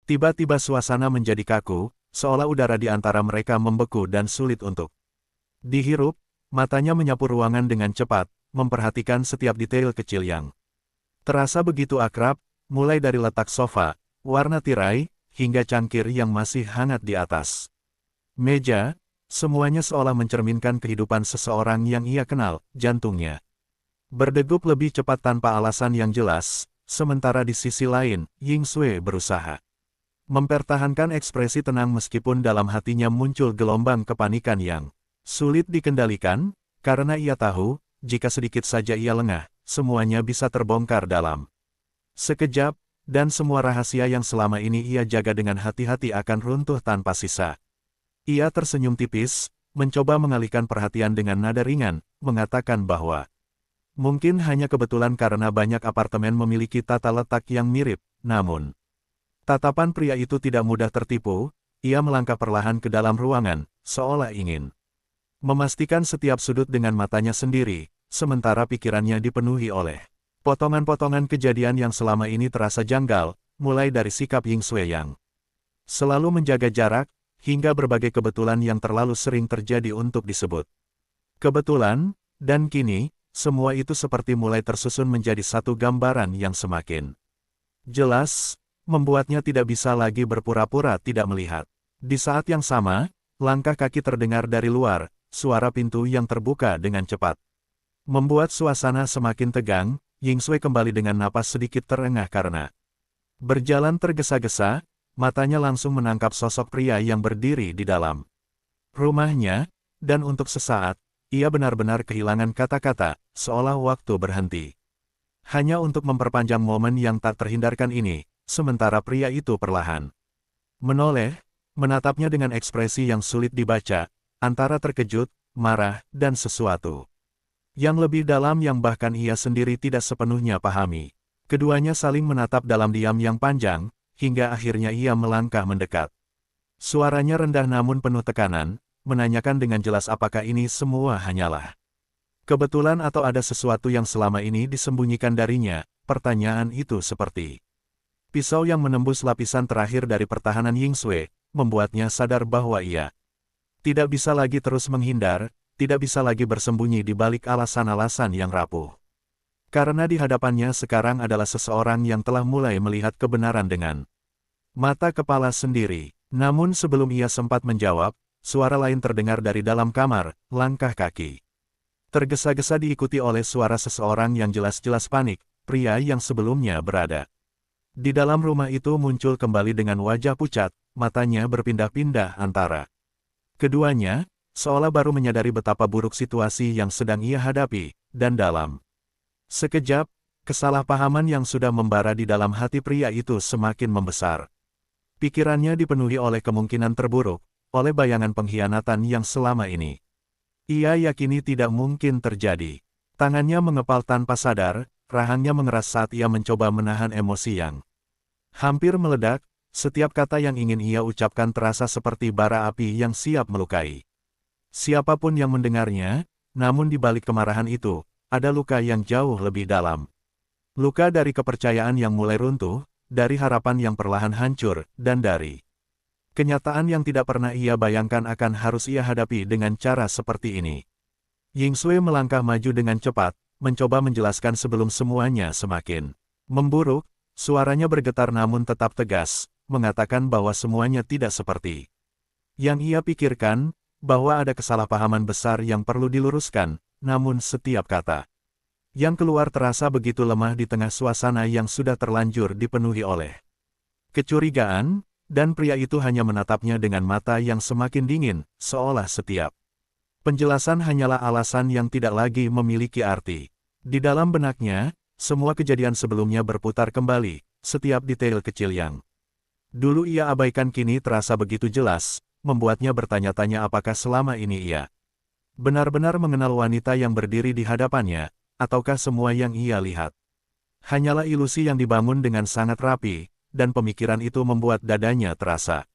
Tiba-tiba suasana menjadi kaku, seolah udara di antara mereka membeku dan sulit untuk dihirup. Matanya menyapu ruangan dengan cepat, memperhatikan setiap detail kecil yang terasa begitu akrab, mulai dari letak sofa, warna tirai, hingga cangkir yang masih hangat di atas meja. Semuanya seolah mencerminkan kehidupan seseorang yang ia kenal. Jantungnya berdegup lebih cepat tanpa alasan yang jelas, sementara di sisi lain, Ying Xue berusaha mempertahankan ekspresi tenang meskipun dalam hatinya muncul gelombang kepanikan yang sulit dikendalikan, karena ia tahu, jika sedikit saja ia lengah, semuanya bisa terbongkar dalam sekejap, dan semua rahasia yang selama ini ia jaga dengan hati-hati akan runtuh tanpa sisa. Ia tersenyum tipis, mencoba mengalihkan perhatian dengan nada ringan, mengatakan bahwa mungkin hanya kebetulan karena banyak apartemen memiliki tata letak yang mirip, namun tatapan pria itu tidak mudah tertipu. Ia melangkah perlahan ke dalam ruangan, seolah ingin memastikan setiap sudut dengan matanya sendiri, sementara pikirannya dipenuhi oleh potongan-potongan kejadian yang selama ini terasa janggal, mulai dari sikap Ying Xue yang selalu menjaga jarak, hingga berbagai kebetulan yang terlalu sering terjadi untuk disebut kebetulan, dan kini, semua itu seperti mulai tersusun menjadi satu gambaran yang semakin jelas, membuatnya tidak bisa lagi berpura-pura tidak melihat. Di saat yang sama, langkah kaki terdengar dari luar, suara pintu yang terbuka dengan cepat membuat suasana semakin tegang. Ying Xue kembali dengan napas sedikit terengah karena berjalan tergesa-gesa, matanya langsung menangkap sosok pria yang berdiri di dalam rumahnya, dan untuk sesaat, ia benar-benar kehilangan kata-kata, seolah waktu berhenti. Hanya untuk memperpanjang momen yang tak terhindarkan ini, sementara pria itu perlahan menoleh, menatapnya dengan ekspresi yang sulit dibaca, antara terkejut, marah, dan sesuatu yang lebih dalam yang bahkan ia sendiri tidak sepenuhnya pahami. Keduanya saling menatap dalam diam yang panjang, hingga akhirnya ia melangkah mendekat. Suaranya rendah namun penuh tekanan, menanyakan dengan jelas apakah ini semua hanyalah kebetulan atau ada sesuatu yang selama ini disembunyikan darinya. Pertanyaan itu seperti pisau yang menembus lapisan terakhir dari pertahanan Ying Xue, membuatnya sadar bahwa ia tidak bisa lagi terus menghindar, tidak bisa lagi bersembunyi di balik alasan-alasan yang rapuh. Karena di hadapannya sekarang adalah seseorang yang telah mulai melihat kebenaran dengan mata kepala sendiri. Namun sebelum ia sempat menjawab, suara lain terdengar dari dalam kamar. Langkah kaki tergesa-gesa diikuti oleh suara seseorang yang jelas-jelas panik. Pria yang sebelumnya berada di dalam rumah itu muncul kembali dengan wajah pucat, matanya berpindah-pindah antara keduanya, seolah baru menyadari betapa buruk situasi yang sedang ia hadapi, dan dalam sekejap, kesalahpahaman yang sudah membara di dalam hati pria itu semakin membesar. Pikirannya dipenuhi oleh kemungkinan terburuk, oleh bayangan pengkhianatan yang selama ini ia yakini tidak mungkin terjadi. Tangannya mengepal tanpa sadar, rahangnya mengeras saat ia mencoba menahan emosi yang hampir meledak. Setiap kata yang ingin ia ucapkan terasa seperti bara api yang siap melukai siapapun yang mendengarnya, namun di balik kemarahan itu, ada luka yang jauh lebih dalam. Luka dari kepercayaan yang mulai runtuh, dari harapan yang perlahan hancur, dan dari kenyataan yang tidak pernah ia bayangkan akan harus ia hadapi dengan cara seperti ini. Ying Xue melangkah maju dengan cepat, mencoba menjelaskan sebelum semuanya semakin memburuk. Suaranya bergetar namun tetap tegas, mengatakan bahwa semuanya tidak seperti yang ia pikirkan, bahwa ada kesalahpahaman besar yang perlu diluruskan, namun setiap kata yang keluar terasa begitu lemah di tengah suasana yang sudah terlanjur dipenuhi oleh kecurigaan, dan pria itu hanya menatapnya dengan mata yang semakin dingin, seolah setiap penjelasan hanyalah alasan yang tidak lagi memiliki arti. Di dalam benaknya, semua kejadian sebelumnya berputar kembali, setiap detail kecil yang dulu ia abaikan kini terasa begitu jelas, membuatnya bertanya-tanya apakah selama ini ia benar-benar mengenal wanita yang berdiri di hadapannya, ataukah semua yang ia lihat hanyalah ilusi yang dibangun dengan sangat rapi, dan pemikiran itu membuat dadanya terasa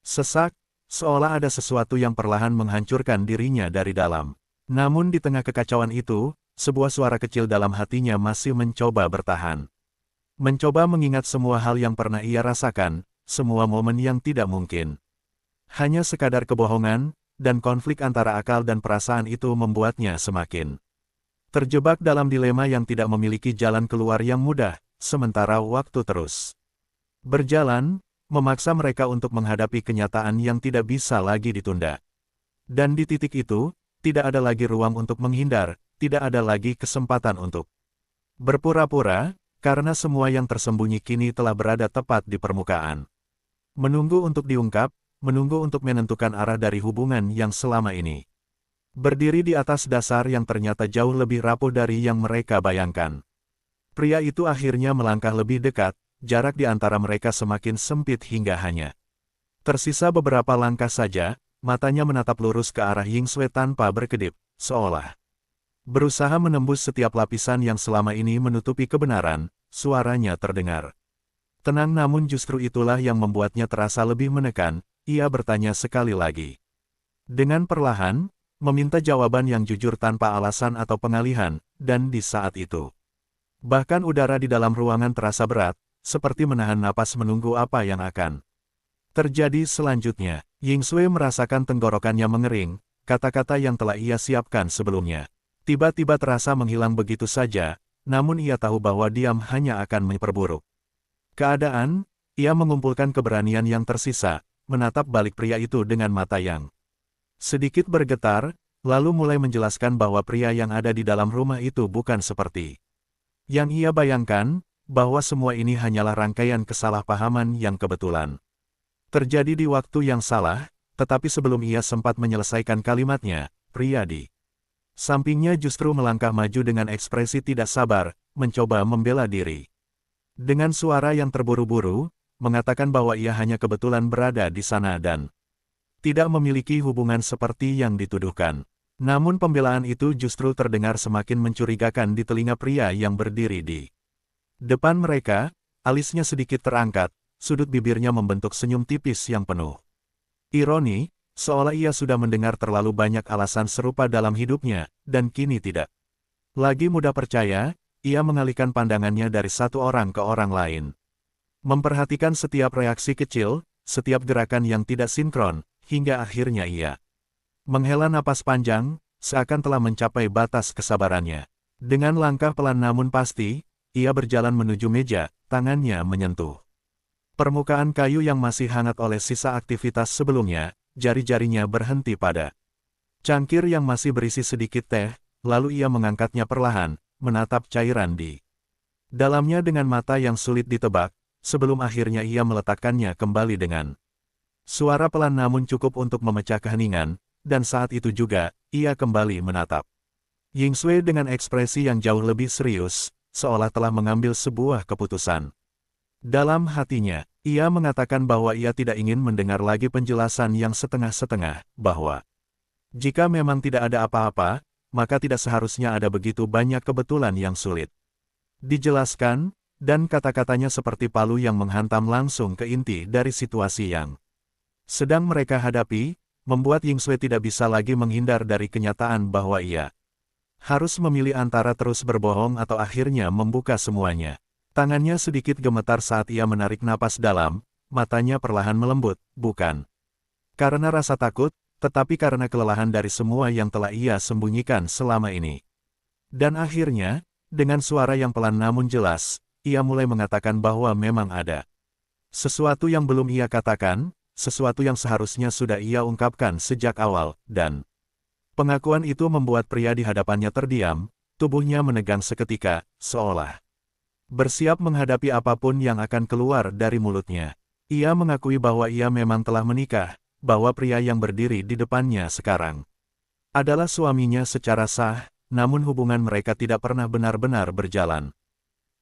sesak, seolah ada sesuatu yang perlahan menghancurkan dirinya dari dalam. Namun di tengah kekacauan itu, sebuah suara kecil dalam hatinya masih mencoba bertahan. Mencoba mengingat semua hal yang pernah ia rasakan, semua momen yang tidak mungkin. Hanya sekadar kebohongan, dan konflik antara akal dan perasaan itu membuatnya semakin terjebak dalam dilema yang tidak memiliki jalan keluar yang mudah, sementara waktu terus berjalan, memaksa mereka untuk menghadapi kenyataan yang tidak bisa lagi ditunda. Dan di titik itu, tidak ada lagi ruang untuk menghindar, tidak ada lagi kesempatan untuk berpura-pura, karena semua yang tersembunyi kini telah berada tepat di permukaan. Menunggu untuk diungkap, menunggu untuk menentukan arah dari hubungan yang selama ini berdiri di atas dasar yang ternyata jauh lebih rapuh dari yang mereka bayangkan. Pria itu akhirnya melangkah lebih dekat, jarak di antara mereka semakin sempit hingga hanya tersisa beberapa langkah saja, matanya menatap lurus ke arah Yingsue tanpa berkedip, seolah berusaha menembus setiap lapisan yang selama ini menutupi kebenaran. Suaranya terdengar tenang, namun justru itulah yang membuatnya terasa lebih menekan. Ia bertanya sekali lagi. Dengan perlahan, meminta jawaban yang jujur tanpa alasan atau pengalihan, dan di saat itu, bahkan udara di dalam ruangan terasa berat, seperti menahan napas menunggu apa yang akan terjadi selanjutnya. Yingsue merasakan tenggorokannya mengering, kata-kata yang telah ia siapkan sebelumnya tiba-tiba terasa menghilang begitu saja, namun ia tahu bahwa diam hanya akan memperburuk keadaan. Ia mengumpulkan keberanian yang tersisa, menatap balik pria itu dengan mata yang sedikit bergetar, lalu mulai menjelaskan bahwa pria yang ada di dalam rumah itu bukan seperti yang ia bayangkan, bahwa semua ini hanyalah rangkaian kesalahpahaman yang kebetulan terjadi di waktu yang salah, tetapi sebelum ia sempat menyelesaikan kalimatnya, pria di sampingnya justru melangkah maju dengan ekspresi tidak sabar, mencoba membela diri. Dengan suara yang terburu-buru, mengatakan bahwa ia hanya kebetulan berada di sana dan tidak memiliki hubungan seperti yang dituduhkan. Namun pembelaan itu justru terdengar semakin mencurigakan di telinga pria yang berdiri di depan mereka. Alisnya sedikit terangkat, sudut bibirnya membentuk senyum tipis yang penuh ironi, seolah ia sudah mendengar terlalu banyak alasan serupa dalam hidupnya, dan kini tidak lagi mudah percaya. Ia mengalihkan pandangannya dari satu orang ke orang lain, memperhatikan setiap reaksi kecil, setiap gerakan yang tidak sinkron, hingga akhirnya ia menghela napas panjang, seakan telah mencapai batas kesabarannya. Dengan langkah pelan namun pasti, ia berjalan menuju meja, tangannya menyentuh permukaan kayu yang masih hangat oleh sisa aktivitas sebelumnya. Jari-jarinya berhenti pada cangkir yang masih berisi sedikit teh, lalu ia mengangkatnya perlahan, menatap cairan di dalamnya dengan mata yang sulit ditebak, sebelum akhirnya ia meletakkannya kembali dengan suara pelan namun cukup untuk memecah keheningan, dan saat itu juga, ia kembali menatap Yingsue dengan ekspresi yang jauh lebih serius, seolah telah mengambil sebuah keputusan. Dalam hatinya, ia mengatakan bahwa ia tidak ingin mendengar lagi penjelasan yang setengah-setengah, bahwa jika memang tidak ada apa-apa, maka tidak seharusnya ada begitu banyak kebetulan yang sulit dijelaskan, dan kata-katanya seperti palu yang menghantam langsung ke inti dari situasi yang sedang mereka hadapi, membuat Yingsue tidak bisa lagi menghindar dari kenyataan bahwa ia harus memilih antara terus berbohong atau akhirnya membuka semuanya. Tangannya sedikit gemetar saat ia menarik napas dalam, matanya perlahan melembut, bukan karena rasa takut, tetapi karena kelelahan dari semua yang telah ia sembunyikan selama ini. Dan akhirnya, dengan suara yang pelan namun jelas, ia mulai mengatakan bahwa memang ada sesuatu yang belum ia katakan, sesuatu yang seharusnya sudah ia ungkapkan sejak awal, dan pengakuan itu membuat pria di hadapannya terdiam, tubuhnya menegang seketika, seolah bersiap menghadapi apapun yang akan keluar dari mulutnya. Ia mengakui bahwa ia memang telah menikah, bahwa pria yang berdiri di depannya sekarang adalah suaminya secara sah, namun hubungan mereka tidak pernah benar-benar berjalan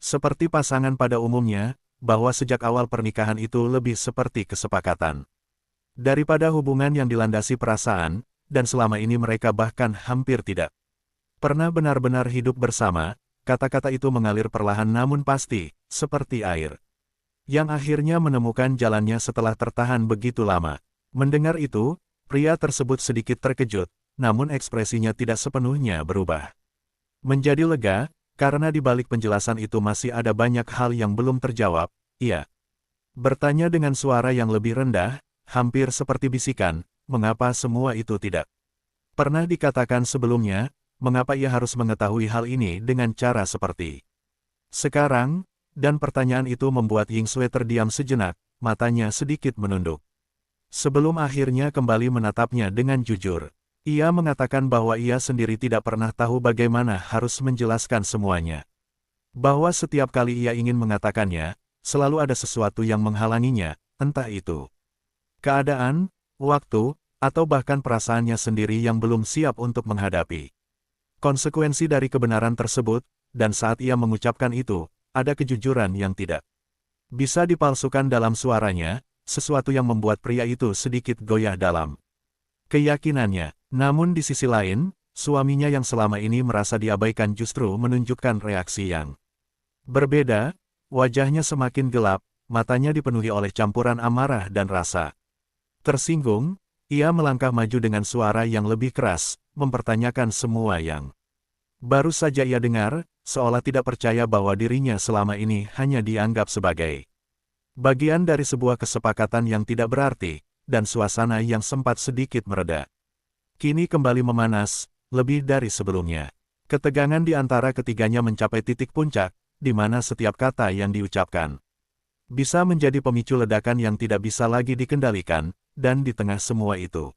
seperti pasangan pada umumnya, bahwa sejak awal pernikahan itu lebih seperti kesepakatan daripada hubungan yang dilandasi perasaan, dan selama ini mereka bahkan hampir tidak pernah benar-benar hidup bersama. Kata-kata itu mengalir perlahan namun pasti, seperti air yang akhirnya menemukan jalannya setelah tertahan begitu lama. Mendengar itu, pria tersebut sedikit terkejut, namun ekspresinya tidak sepenuhnya berubah menjadi lega, karena di balik penjelasan itu masih ada banyak hal yang belum terjawab. Ia Bertanya dengan suara yang lebih rendah, hampir seperti bisikan, mengapa semua itu tidak pernah dikatakan sebelumnya, mengapa ia harus mengetahui hal ini dengan cara seperti sekarang, dan pertanyaan itu membuat Ying Sui terdiam sejenak, matanya sedikit menunduk. Sebelum akhirnya kembali menatapnya dengan jujur. Ia mengatakan bahwa ia sendiri tidak pernah tahu bagaimana harus menjelaskan semuanya. Bahwa setiap kali ia ingin mengatakannya, selalu ada sesuatu yang menghalanginya, entah itu keadaan, waktu, atau bahkan perasaannya sendiri yang belum siap untuk menghadapi konsekuensi dari kebenaran tersebut, dan saat ia mengucapkan itu, ada kejujuran yang tidak bisa dipalsukan dalam suaranya, sesuatu yang membuat pria itu sedikit goyah dalam keyakinannya. Namun di sisi lain, suaminya yang selama ini merasa diabaikan justru menunjukkan reaksi yang berbeda, wajahnya semakin gelap, matanya dipenuhi oleh campuran amarah dan rasa tersinggung. Ia melangkah maju dengan suara yang lebih keras, mempertanyakan semua yang baru saja ia dengar, seolah tidak percaya bahwa dirinya selama ini hanya dianggap sebagai bagian dari sebuah kesepakatan yang tidak berarti, dan suasana yang sempat sedikit mereda kini kembali memanas, lebih dari sebelumnya. Ketegangan di antara ketiganya mencapai titik puncak, di mana setiap kata yang diucapkan bisa menjadi pemicu ledakan yang tidak bisa lagi dikendalikan, dan di tengah semua itu,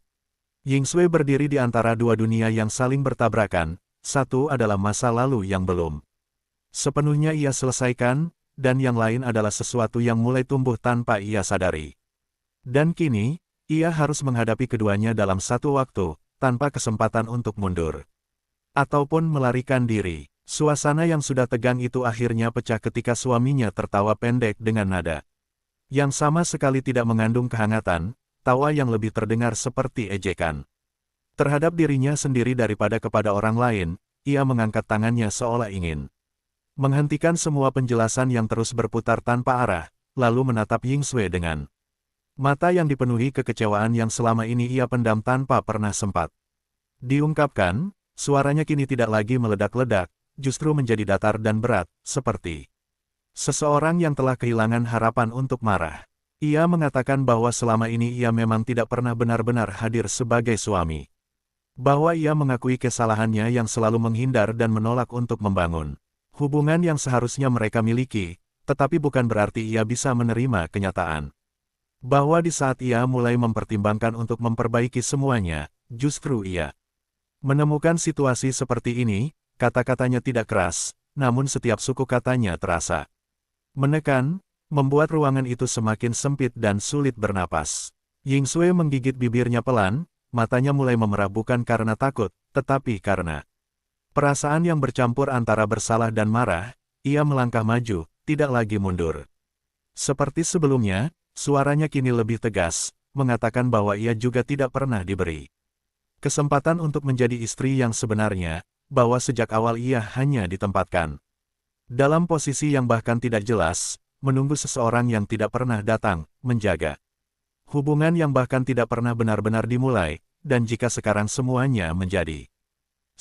Ying Sui berdiri di antara dua dunia yang saling bertabrakan. Satu adalah masa lalu yang belum sepenuhnya ia selesaikan, dan yang lain adalah sesuatu yang mulai tumbuh tanpa ia sadari. Dan kini, ia harus menghadapi keduanya dalam satu waktu, tanpa kesempatan untuk mundur ataupun melarikan diri. Suasana yang sudah tegang itu akhirnya pecah ketika suaminya tertawa pendek dengan nada yang sama sekali tidak mengandung kehangatan, tawa yang lebih terdengar seperti ejekan terhadap dirinya sendiri daripada kepada orang lain. Ia mengangkat tangannya seolah ingin menghentikan semua penjelasan yang terus berputar tanpa arah, lalu menatap Ying Sui dengan mata yang dipenuhi kekecewaan yang selama ini ia pendam tanpa pernah sempat diungkapkan. Suaranya kini tidak lagi meledak-ledak, justru menjadi datar dan berat, seperti seseorang yang telah kehilangan harapan untuk marah. Ia mengatakan bahwa selama ini ia memang tidak pernah benar-benar hadir sebagai suami. Bahwa ia mengakui kesalahannya yang selalu menghindar dan menolak untuk membangun hubungan yang seharusnya mereka miliki, tetapi bukan berarti ia bisa menerima kenyataan bahwa di saat ia mulai mempertimbangkan untuk memperbaiki semuanya, justru ia menemukan situasi seperti ini. Kata-katanya tidak keras, namun setiap suku katanya terasa menekan, membuat ruangan itu semakin sempit dan sulit bernapas. Ying Sui menggigit bibirnya pelan, matanya mulai memerah bukan karena takut, tetapi karena perasaan yang bercampur antara bersalah dan marah. Ia melangkah maju, tidak lagi mundur. Seperti sebelumnya, suaranya kini lebih tegas, mengatakan bahwa ia juga tidak pernah diberi kesempatan untuk menjadi istri yang sebenarnya, bahwa sejak awal ia hanya ditempatkan dalam posisi yang bahkan tidak jelas, menunggu seseorang yang tidak pernah datang, menjaga hubungan yang bahkan tidak pernah benar-benar dimulai, dan jika sekarang semuanya menjadi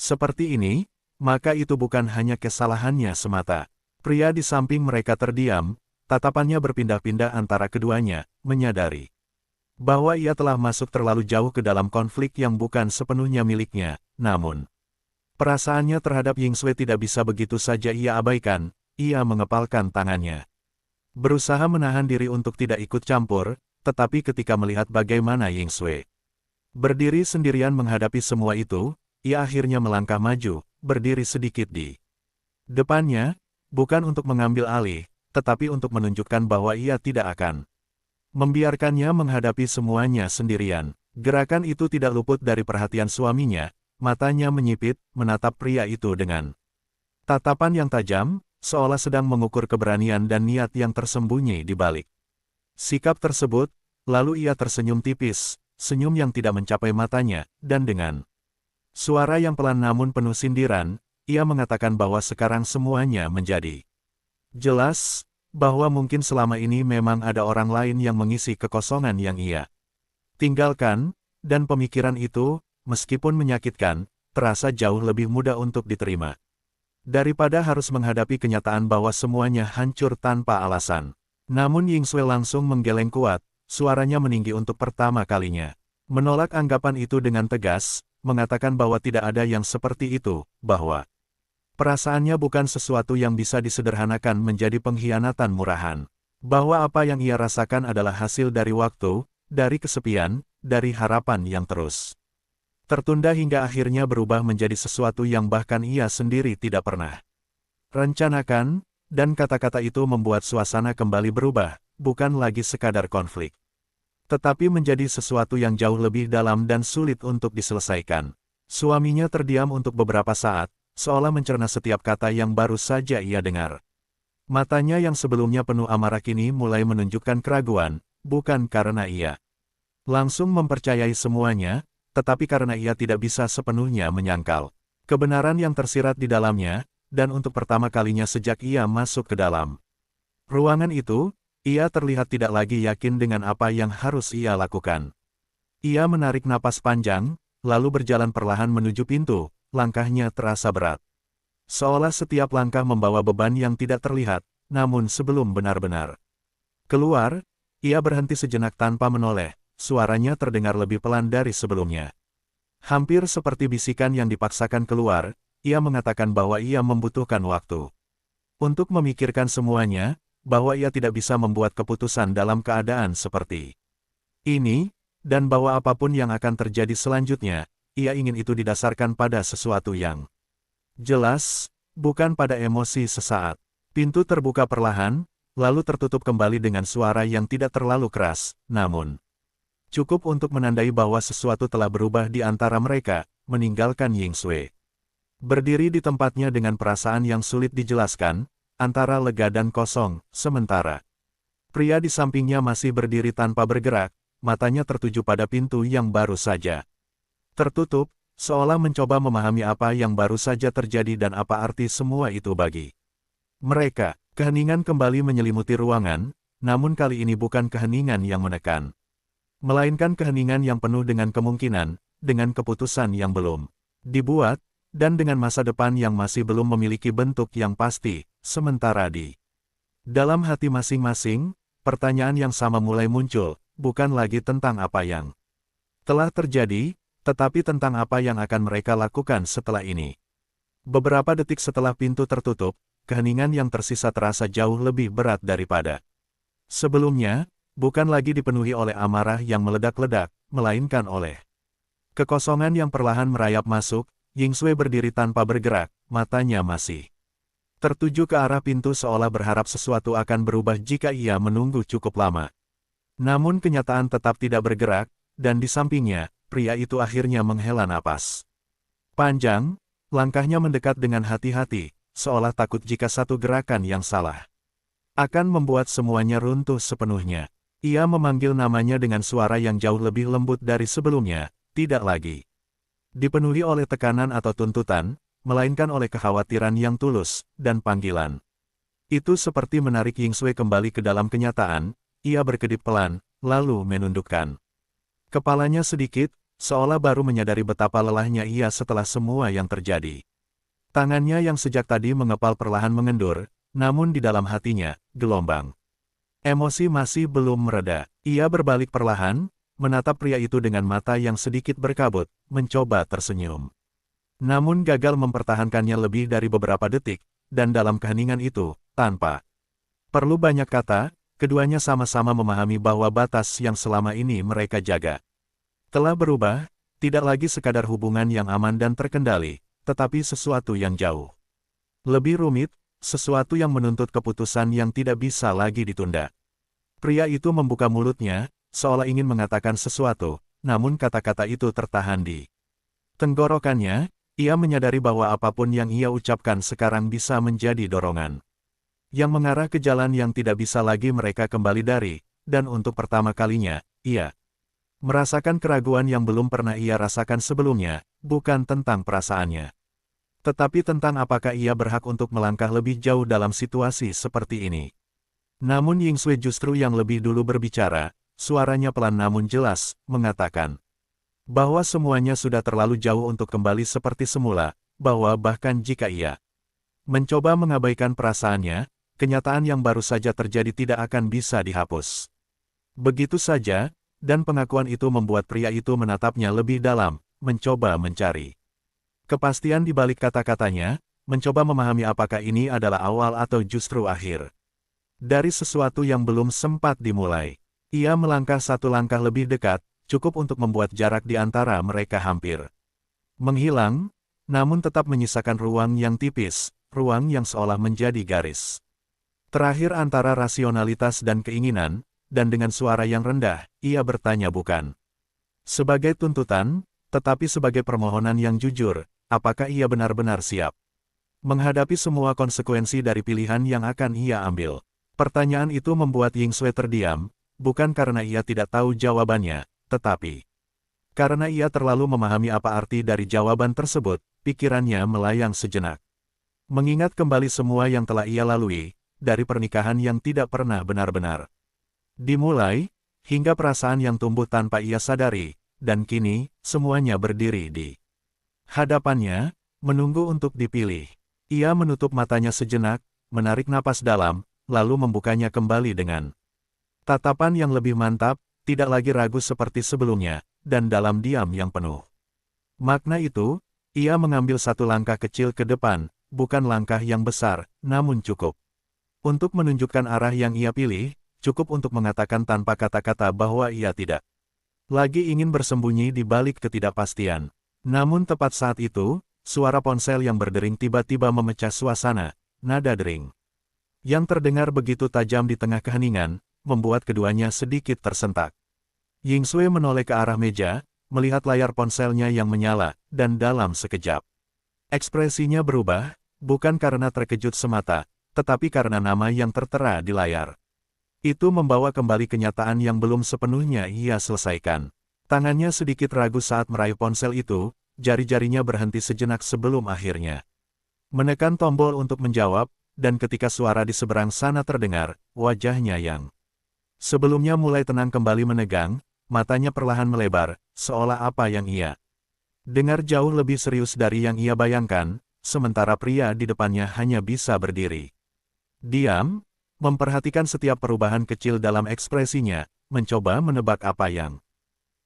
seperti ini, maka itu bukan hanya kesalahannya semata. Pria di samping mereka terdiam, tatapannya berpindah-pindah antara keduanya, menyadari bahwa ia telah masuk terlalu jauh ke dalam konflik yang bukan sepenuhnya miliknya. Namun, perasaannya terhadap Ying Sui tidak bisa begitu saja ia abaikan. Ia mengepalkan tangannya, berusaha menahan diri untuk tidak ikut campur, tetapi ketika melihat bagaimana Ying Sui berdiri sendirian menghadapi semua itu, ia akhirnya melangkah maju, berdiri sedikit di depannya, bukan untuk mengambil alih, tetapi untuk menunjukkan bahwa ia tidak akan membiarkannya menghadapi semuanya sendirian. Gerakan itu tidak luput dari perhatian suaminya, matanya menyipit, menatap pria itu dengan tatapan yang tajam, seolah sedang mengukur keberanian dan niat yang tersembunyi di balik sikap tersebut. Lalu ia tersenyum tipis, senyum yang tidak mencapai matanya, dan dengan suara yang pelan namun penuh sindiran, ia mengatakan bahwa sekarang semuanya menjadi jelas, bahwa mungkin selama ini memang ada orang lain yang mengisi kekosongan yang ia tinggalkan, dan pemikiran itu, meskipun menyakitkan, terasa jauh lebih mudah untuk diterima daripada harus menghadapi kenyataan bahwa semuanya hancur tanpa alasan. Namun Ying Sui langsung menggeleng kuat, suaranya meninggi untuk pertama kalinya. Menolak anggapan itu dengan tegas, mengatakan bahwa tidak ada yang seperti itu, bahwa perasaannya bukan sesuatu yang bisa disederhanakan menjadi pengkhianatan murahan. Bahwa apa yang ia rasakan adalah hasil dari waktu, dari kesepian, dari harapan yang terus tertunda hingga akhirnya berubah menjadi sesuatu yang bahkan ia sendiri tidak pernah rencanakan, dan kata-kata itu membuat suasana kembali berubah, bukan lagi sekadar konflik, tetapi menjadi sesuatu yang jauh lebih dalam dan sulit untuk diselesaikan. Suaminya terdiam untuk beberapa saat, seolah mencerna setiap kata yang baru saja ia dengar. Matanya yang sebelumnya penuh amarah kini mulai menunjukkan keraguan, bukan karena ia langsung mempercayai semuanya, tetapi karena ia tidak bisa sepenuhnya menyangkal kebenaran yang tersirat di dalamnya, dan untuk pertama kalinya sejak ia masuk ke dalam ruangan itu, ia terlihat tidak lagi yakin dengan apa yang harus ia lakukan. Ia menarik napas panjang, lalu berjalan perlahan menuju pintu, langkahnya terasa berat. Seolah setiap langkah membawa beban yang tidak terlihat, namun sebelum benar-benar keluar, ia berhenti sejenak tanpa menoleh. Suaranya terdengar lebih pelan dari sebelumnya. Hampir seperti bisikan yang dipaksakan keluar, ia mengatakan bahwa ia membutuhkan waktu untuk memikirkan semuanya, bahwa ia tidak bisa membuat keputusan dalam keadaan seperti ini, dan bahwa apapun yang akan terjadi selanjutnya, ia ingin itu didasarkan pada sesuatu yang jelas, bukan pada emosi sesaat. Pintu terbuka perlahan, lalu tertutup kembali dengan suara yang tidak terlalu keras, namun cukup untuk menandai bahwa sesuatu telah berubah di antara mereka, meninggalkan Ying Sui berdiri di tempatnya dengan perasaan yang sulit dijelaskan, antara lega dan kosong, sementara pria di sampingnya masih berdiri tanpa bergerak, matanya tertuju pada pintu yang baru saja tertutup, seolah mencoba memahami apa yang baru saja terjadi dan apa arti semua itu bagi mereka. Keheningan kembali menyelimuti ruangan, namun kali ini bukan keheningan yang menekan, melainkan keheningan yang penuh dengan kemungkinan, dengan keputusan yang belum dibuat, dan dengan masa depan yang masih belum memiliki bentuk yang pasti. Sementara di dalam hati masing-masing, pertanyaan yang sama mulai muncul, bukan lagi tentang apa yang telah terjadi, tetapi tentang apa yang akan mereka lakukan setelah ini. Beberapa detik setelah pintu tertutup, keheningan yang tersisa terasa jauh lebih berat daripada sebelumnya. Bukan lagi dipenuhi oleh amarah yang meledak-ledak, melainkan oleh kekosongan yang perlahan merayap masuk. Ying Sui berdiri tanpa bergerak, matanya masih tertuju ke arah pintu seolah berharap sesuatu akan berubah jika ia menunggu cukup lama. Namun kenyataan tetap tidak bergerak, dan di sampingnya, pria itu akhirnya menghela napas panjang, langkahnya mendekat dengan hati-hati, seolah takut jika satu gerakan yang salah akan membuat semuanya runtuh sepenuhnya. Ia memanggil namanya dengan suara yang jauh lebih lembut dari sebelumnya, tidak lagi dipenuhi oleh tekanan atau tuntutan, melainkan oleh kekhawatiran yang tulus, dan panggilan itu seperti menarik Ying Sui kembali ke dalam kenyataan. Ia berkedip pelan, lalu menundukkan kepalanya sedikit, seolah baru menyadari betapa lelahnya ia setelah semua yang terjadi. Tangannya yang sejak tadi mengepal perlahan mengendur, namun di dalam hatinya, gelombang emosi masih belum mereda. Ia berbalik perlahan, menatap pria itu dengan mata yang sedikit berkabut, mencoba tersenyum. Namun gagal mempertahankannya lebih dari beberapa detik, dan dalam keheningan itu, tanpa perlu banyak kata, keduanya sama-sama memahami bahwa batas yang selama ini mereka jaga telah berubah, tidak lagi sekadar hubungan yang aman dan terkendali, tetapi sesuatu yang jauh lebih rumit, sesuatu yang menuntut keputusan yang tidak bisa lagi ditunda. Pria itu membuka mulutnya, seolah ingin mengatakan sesuatu, namun kata-kata itu tertahan di tenggorokannya. Ia menyadari bahwa apapun yang ia ucapkan sekarang bisa menjadi dorongan yang mengarah ke jalan yang tidak bisa lagi mereka kembali dari, dan untuk pertama kalinya, ia merasakan keraguan yang belum pernah ia rasakan sebelumnya, bukan tentang perasaannya, tetapi tentang apakah ia berhak untuk melangkah lebih jauh dalam situasi seperti ini. Namun Ying Sui justru yang lebih dulu berbicara, suaranya pelan namun jelas, mengatakan bahwa semuanya sudah terlalu jauh untuk kembali seperti semula, bahwa bahkan jika ia mencoba mengabaikan perasaannya, kenyataan yang baru saja terjadi tidak akan bisa dihapus. Begitu saja, dan pengakuan itu membuat pria itu menatapnya lebih dalam, mencoba mencari kepastian di balik kata-katanya, mencoba memahami apakah ini adalah awal atau justru akhir dari sesuatu yang belum sempat dimulai. Ia melangkah satu langkah lebih dekat, cukup untuk membuat jarak di antara mereka hampir menghilang, namun tetap menyisakan ruang yang tipis, ruang yang seolah menjadi garis terakhir antara rasionalitas dan keinginan, dan dengan suara yang rendah, ia bertanya bukan sebagai tuntutan, tetapi sebagai permohonan yang jujur, apakah ia benar-benar siap menghadapi semua konsekuensi dari pilihan yang akan ia ambil. Pertanyaan itu membuat Ying Sui terdiam, bukan karena ia tidak tahu jawabannya, tetapi karena ia terlalu memahami apa arti dari jawaban tersebut, pikirannya melayang sejenak. Mengingat kembali semua yang telah ia lalui, dari pernikahan yang tidak pernah benar-benar dimulai, hingga perasaan yang tumbuh tanpa ia sadari, dan kini, semuanya berdiri di hadapannya, menunggu untuk dipilih. Ia menutup matanya sejenak, menarik napas dalam, lalu membukanya kembali dengan tatapan yang lebih mantap, tidak lagi ragu seperti sebelumnya, dan dalam diam yang penuh makna itu, ia mengambil satu langkah kecil ke depan, bukan langkah yang besar, namun cukup untuk menunjukkan arah yang ia pilih, cukup untuk mengatakan tanpa kata-kata bahwa ia tidak lagi ingin bersembunyi di balik ketidakpastian. Namun tepat saat itu, suara ponsel yang berdering tiba-tiba memecah suasana, nada dering yang terdengar begitu tajam di tengah keheningan, membuat keduanya sedikit tersentak. Ying Sui menoleh ke arah meja, melihat layar ponselnya yang menyala, dan dalam sekejap ekspresinya berubah, bukan karena terkejut semata, tetapi karena nama yang tertera di layar itu membawa kembali kenyataan yang belum sepenuhnya ia selesaikan. Tangannya sedikit ragu saat meraih ponsel itu, jari-jarinya berhenti sejenak sebelum akhirnya menekan tombol untuk menjawab, dan ketika suara di seberang sana terdengar, wajahnya yang sebelumnya mulai tenang kembali menegang, matanya perlahan melebar, seolah apa yang ia dengar jauh lebih serius dari yang ia bayangkan, sementara pria di depannya hanya bisa berdiri diam, memperhatikan setiap perubahan kecil dalam ekspresinya, mencoba menebak apa yang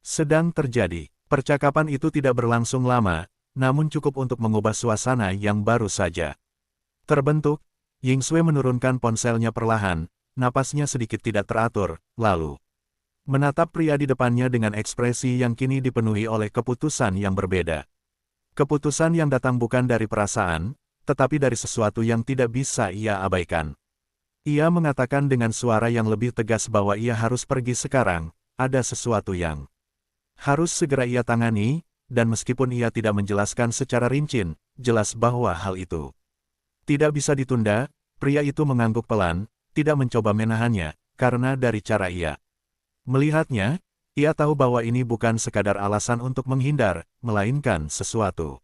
sedang terjadi. Percakapan itu tidak berlangsung lama, namun cukup untuk mengubah suasana yang baru saja terbentuk. Ying Sui menurunkan ponselnya perlahan, napasnya sedikit tidak teratur, lalu menatap pria di depannya dengan ekspresi yang kini dipenuhi oleh keputusan yang berbeda. Keputusan yang datang bukan dari perasaan, tetapi dari sesuatu yang tidak bisa ia abaikan. Ia mengatakan dengan suara yang lebih tegas bahwa ia harus pergi sekarang, ada sesuatu yang harus segera ia tangani, dan meskipun ia tidak menjelaskan secara rinci, jelas bahwa hal itu tidak bisa ditunda. Pria itu mengangguk pelan, tidak mencoba menahannya, karena dari cara ia melihatnya, ia tahu bahwa ini bukan sekadar alasan untuk menghindar, melainkan sesuatu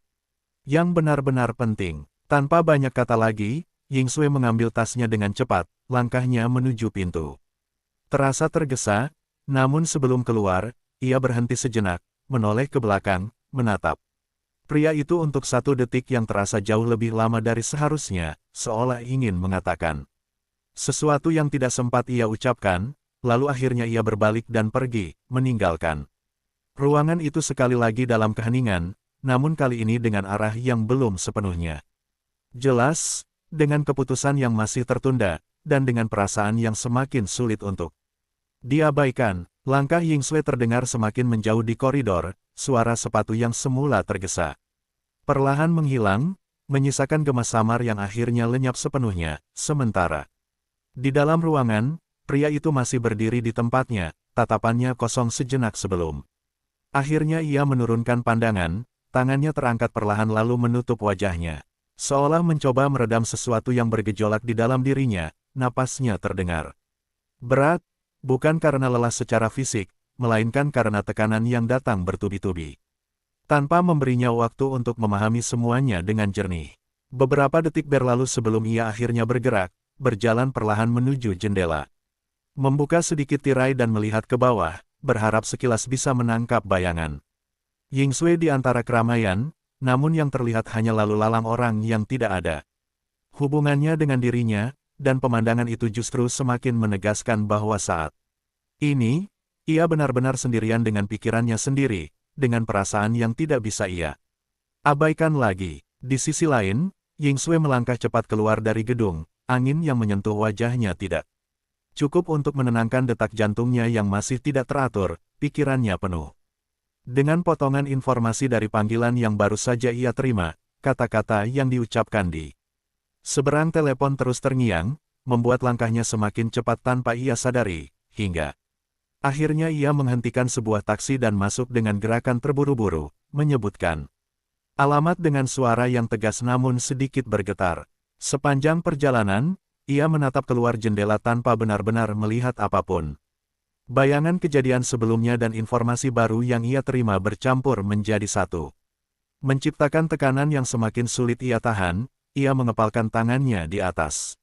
yang benar-benar penting. Tanpa banyak kata lagi, Ying Sui mengambil tasnya dengan cepat, langkahnya menuju pintu. Terasa tergesa, namun sebelum keluar, ia berhenti sejenak, menoleh ke belakang, menatap pria itu untuk satu detik yang terasa jauh lebih lama dari seharusnya, seolah ingin mengatakan sesuatu yang tidak sempat ia ucapkan, lalu akhirnya ia berbalik dan pergi, meninggalkan ruangan itu sekali lagi dalam keheningan, namun kali ini dengan arah yang belum sepenuhnya jelas, dengan keputusan yang masih tertunda, dan dengan perasaan yang semakin sulit untuk diabaikan. Langkah Ying Sui terdengar semakin menjauh di koridor, suara sepatu yang semula tergesa perlahan menghilang, menyisakan gema samar yang akhirnya lenyap sepenuhnya, sementara di dalam ruangan, pria itu masih berdiri di tempatnya, tatapannya kosong sejenak sebelum akhirnya ia menurunkan pandangan, tangannya terangkat perlahan lalu menutup wajahnya. Seolah mencoba meredam sesuatu yang bergejolak di dalam dirinya, napasnya terdengar berat, bukan karena lelah secara fisik, melainkan karena tekanan yang datang bertubi-tubi. Tanpa memberinya waktu untuk memahami semuanya dengan jernih. Beberapa detik berlalu sebelum ia akhirnya bergerak, berjalan perlahan menuju jendela. Membuka sedikit tirai dan melihat ke bawah, berharap sekilas bisa menangkap bayangan Ying Sui di antara keramaian, namun yang terlihat hanya lalu lalang orang yang tidak ada hubungannya dengan dirinya, dan pemandangan itu justru semakin menegaskan bahwa saat ini, ia benar-benar sendirian dengan pikirannya sendiri, dengan perasaan yang tidak bisa ia abaikan lagi. Di sisi lain, Yingsue melangkah cepat keluar dari gedung, angin yang menyentuh wajahnya tidak cukup untuk menenangkan detak jantungnya yang masih tidak teratur, pikirannya penuh dengan potongan informasi dari panggilan yang baru saja ia terima, kata-kata yang diucapkan di seberang telepon terus terngiang, membuat langkahnya semakin cepat tanpa ia sadari, hingga akhirnya ia menghentikan sebuah taksi dan masuk dengan gerakan terburu-buru, menyebutkan alamat dengan suara yang tegas namun sedikit bergetar. Sepanjang perjalanan, ia menatap keluar jendela tanpa benar-benar melihat apapun. Bayangan kejadian sebelumnya dan informasi baru yang ia terima bercampur menjadi satu. Menciptakan tekanan yang semakin sulit ia tahan, ia mengepalkan tangannya di atas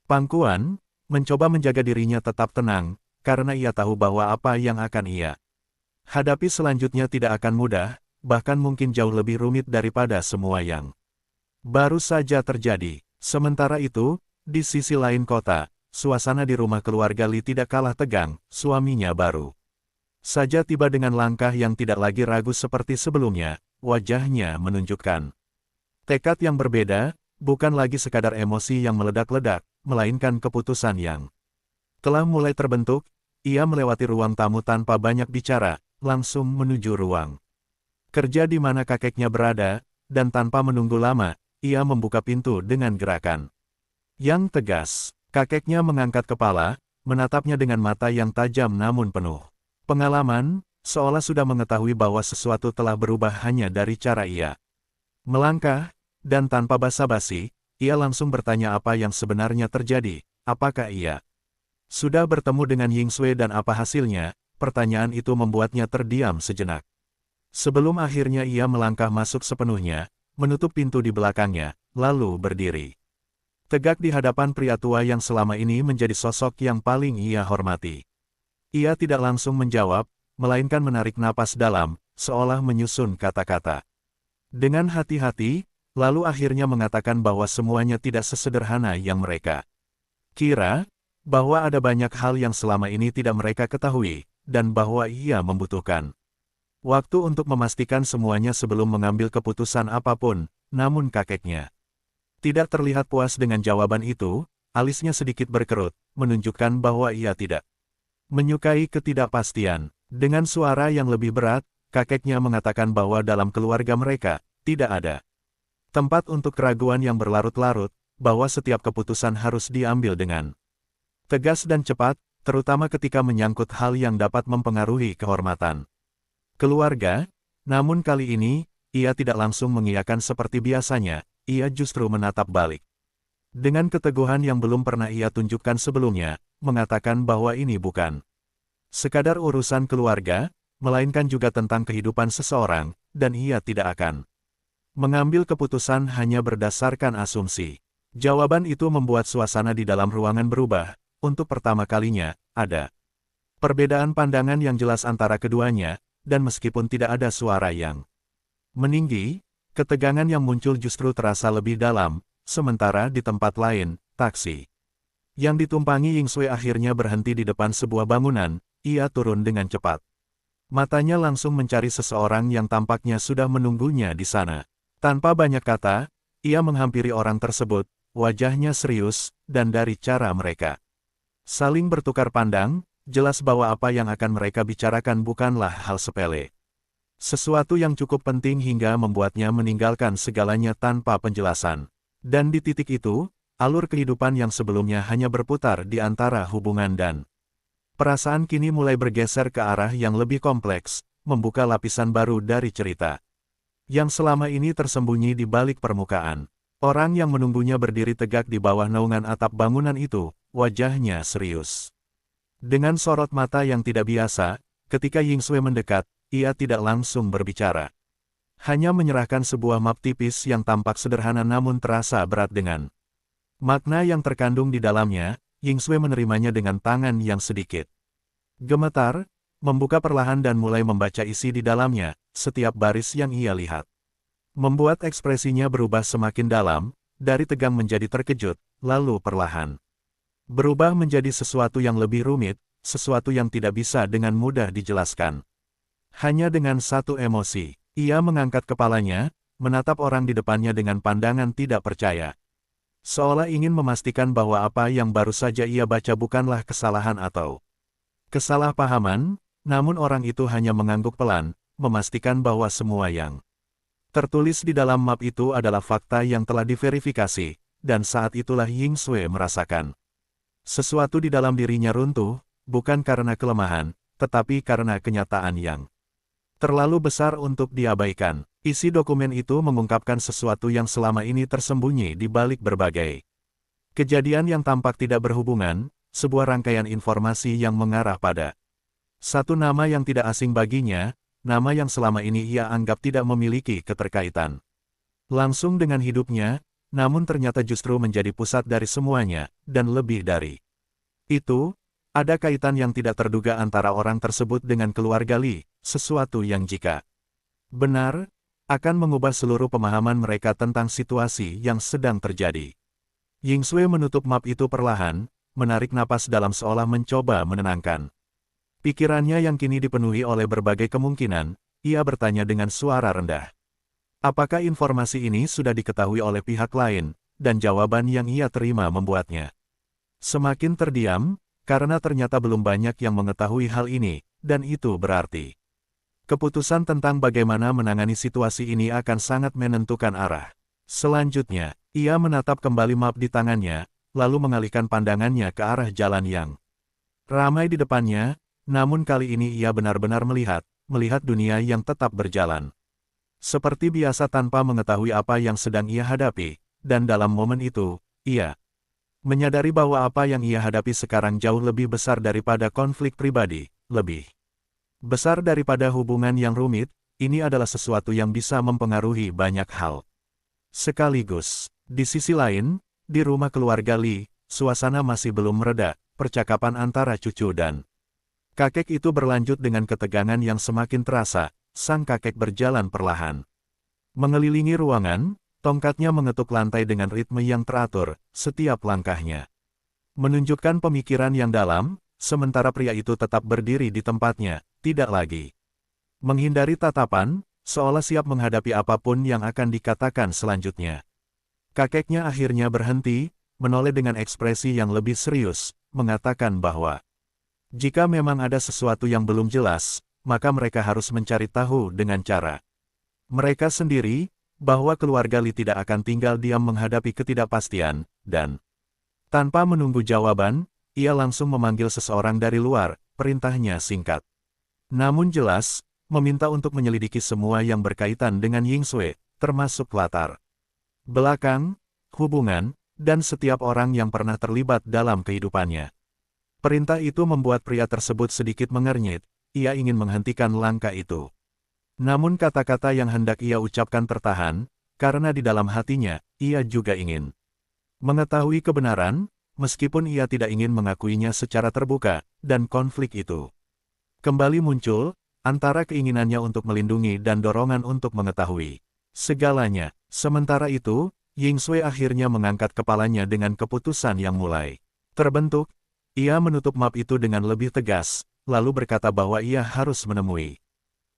pangkuan, mencoba menjaga dirinya tetap tenang, karena ia tahu bahwa apa yang akan ia hadapi selanjutnya tidak akan mudah, bahkan mungkin jauh lebih rumit daripada semua yang baru saja terjadi. Sementara itu, di sisi lain kota, suasana di rumah keluarga Li tidak kalah tegang, suaminya baru saja tiba dengan langkah yang tidak lagi ragu seperti sebelumnya, wajahnya menunjukkan tekad yang berbeda, bukan lagi sekadar emosi yang meledak-ledak, melainkan keputusan yang telah mulai terbentuk. Ia melewati ruang tamu tanpa banyak bicara, langsung menuju ruang kerja di mana kakeknya berada, dan tanpa menunggu lama, ia membuka pintu dengan gerakan yang tegas. Kakeknya mengangkat kepala, menatapnya dengan mata yang tajam namun penuh pengalaman, seolah sudah mengetahui bahwa sesuatu telah berubah hanya dari cara ia melangkah, dan tanpa basa-basi, ia langsung bertanya apa yang sebenarnya terjadi, apakah ia sudah bertemu dengan Yingsue dan apa hasilnya. Pertanyaan itu membuatnya terdiam sejenak. Sebelum akhirnya ia melangkah masuk sepenuhnya, menutup pintu di belakangnya, lalu berdiri tegak di hadapan pria tua yang selama ini menjadi sosok yang paling ia hormati. Ia tidak langsung menjawab, melainkan menarik napas dalam, seolah menyusun kata-kata dengan hati-hati, lalu akhirnya mengatakan bahwa semuanya tidak sesederhana yang mereka kira, bahwa ada banyak hal yang selama ini tidak mereka ketahui, dan bahwa ia membutuhkan waktu untuk memastikan semuanya sebelum mengambil keputusan apapun. Namun kakeknya tidak terlihat puas dengan jawaban itu, alisnya sedikit berkerut, menunjukkan bahwa ia tidak menyukai ketidakpastian. Dengan suara yang lebih berat, kakeknya mengatakan bahwa dalam keluarga mereka, tidak ada tempat untuk keraguan yang berlarut-larut, bahwa setiap keputusan harus diambil dengan tegas dan cepat, terutama ketika menyangkut hal yang dapat mempengaruhi kehormatan keluarga. Namun kali ini, ia tidak langsung mengiyakan seperti biasanya, ia justru menatap balik dengan keteguhan yang belum pernah ia tunjukkan sebelumnya, mengatakan bahwa ini bukan sekadar urusan keluarga, melainkan juga tentang kehidupan seseorang, dan ia tidak akan mengambil keputusan hanya berdasarkan asumsi. Jawaban itu membuat suasana di dalam ruangan berubah. Untuk pertama kalinya, ada perbedaan pandangan yang jelas antara keduanya, dan meskipun tidak ada suara yang meninggi, ketegangan yang muncul justru terasa lebih dalam. Sementara di tempat lain, taksi yang ditumpangi Yingsue akhirnya berhenti di depan sebuah bangunan. Ia turun dengan cepat. Matanya langsung mencari seseorang yang tampaknya sudah menunggunya di sana. Tanpa banyak kata, ia menghampiri orang tersebut, wajahnya serius, dan dari cara mereka saling bertukar pandang, jelas bahwa apa yang akan mereka bicarakan bukanlah hal sepele. Sesuatu yang cukup penting hingga membuatnya meninggalkan segalanya tanpa penjelasan. Dan di titik itu, alur kehidupan yang sebelumnya hanya berputar di antara hubungan dan perasaan kini mulai bergeser ke arah yang lebih kompleks, membuka lapisan baru dari cerita yang selama ini tersembunyi di balik permukaan. Orang yang menunggunya berdiri tegak di bawah naungan atap bangunan itu, wajahnya serius. Dengan sorot mata yang tidak biasa, ketika Yingsue mendekat, ia tidak langsung berbicara. Hanya menyerahkan sebuah map tipis yang tampak sederhana namun terasa berat dengan makna yang terkandung di dalamnya. Yingsue menerimanya dengan tangan yang sedikit gemetar, membuka perlahan dan mulai membaca isi di dalamnya. Setiap baris yang ia lihat membuat ekspresinya berubah semakin dalam, dari tegang menjadi terkejut, lalu perlahan berubah menjadi sesuatu yang lebih rumit, sesuatu yang tidak bisa dengan mudah dijelaskan. Hanya dengan satu emosi, ia mengangkat kepalanya, menatap orang di depannya dengan pandangan tidak percaya. Seolah ingin memastikan bahwa apa yang baru saja ia baca bukanlah kesalahan atau kesalahpahaman, namun orang itu hanya mengangguk pelan, memastikan bahwa semua yang tertulis di dalam map itu adalah fakta yang telah diverifikasi, dan saat itulah Ying Sui merasakan sesuatu di dalam dirinya runtuh, bukan karena kelemahan, tetapi karena kenyataan yang terlalu besar untuk diabaikan. Isi dokumen itu mengungkapkan sesuatu yang selama ini tersembunyi di balik berbagai kejadian yang tampak tidak berhubungan, sebuah rangkaian informasi yang mengarah pada satu nama yang tidak asing baginya, nama yang selama ini ia anggap tidak memiliki keterkaitan langsung dengan hidupnya, namun ternyata justru menjadi pusat dari semuanya, dan lebih dari itu, ada kaitan yang tidak terduga antara orang tersebut dengan keluarga Li, sesuatu yang jika benar, akan mengubah seluruh pemahaman mereka tentang situasi yang sedang terjadi. Ying Sui menutup map itu perlahan, menarik napas dalam seolah mencoba menenangkan pikirannya yang kini dipenuhi oleh berbagai kemungkinan. Ia bertanya dengan suara rendah. Apakah informasi ini sudah diketahui oleh pihak lain, dan jawaban yang ia terima membuatnya semakin terdiam, karena ternyata belum banyak yang mengetahui hal ini, dan itu berarti keputusan tentang bagaimana menangani situasi ini akan sangat menentukan arah. Selanjutnya, ia menatap kembali map di tangannya, lalu mengalihkan pandangannya ke arah jalan yang ramai di depannya, namun kali ini ia benar-benar melihat dunia yang tetap berjalan seperti biasa tanpa mengetahui apa yang sedang ia hadapi, dan dalam momen itu, ia menyadari bahwa apa yang ia hadapi sekarang jauh lebih besar daripada konflik pribadi, lebih besar daripada hubungan yang rumit. Ini adalah sesuatu yang bisa mempengaruhi banyak hal sekaligus. Di sisi lain, di rumah keluarga Li, suasana masih belum mereda. Percakapan antara cucu dan kakek itu berlanjut dengan ketegangan yang semakin terasa. Sang kakek berjalan perlahan mengelilingi ruangan, tongkatnya mengetuk lantai dengan ritme yang teratur. Setiap langkahnya menunjukkan pemikiran yang dalam, sementara pria itu tetap berdiri di tempatnya, tidak lagi menghindari tatapan, seolah siap menghadapi apapun yang akan dikatakan selanjutnya. Kakeknya akhirnya berhenti, menoleh dengan ekspresi yang lebih serius, mengatakan bahwa jika memang ada sesuatu yang belum jelas, maka mereka harus mencari tahu dengan cara mereka sendiri, bahwa keluarga Li tidak akan tinggal diam menghadapi ketidakpastian, dan tanpa menunggu jawaban, ia langsung memanggil seseorang dari luar. Perintahnya singkat namun jelas, meminta untuk menyelidiki semua yang berkaitan dengan Ying Sui, termasuk latar belakang, hubungan, dan setiap orang yang pernah terlibat dalam kehidupannya. Perintah itu membuat pria tersebut sedikit mengernyit. Ia ingin menghentikan langkah itu. Namun kata-kata yang hendak ia ucapkan tertahan, karena di dalam hatinya, ia juga ingin mengetahui kebenaran, meskipun ia tidak ingin mengakuinya secara terbuka, dan konflik itu kembali muncul, antara keinginannya untuk melindungi dan dorongan untuk mengetahui segalanya. Sementara itu, Ying Sui akhirnya mengangkat kepalanya dengan keputusan yang mulai terbentuk. Ia menutup map itu dengan lebih tegas, lalu berkata bahwa ia harus menemui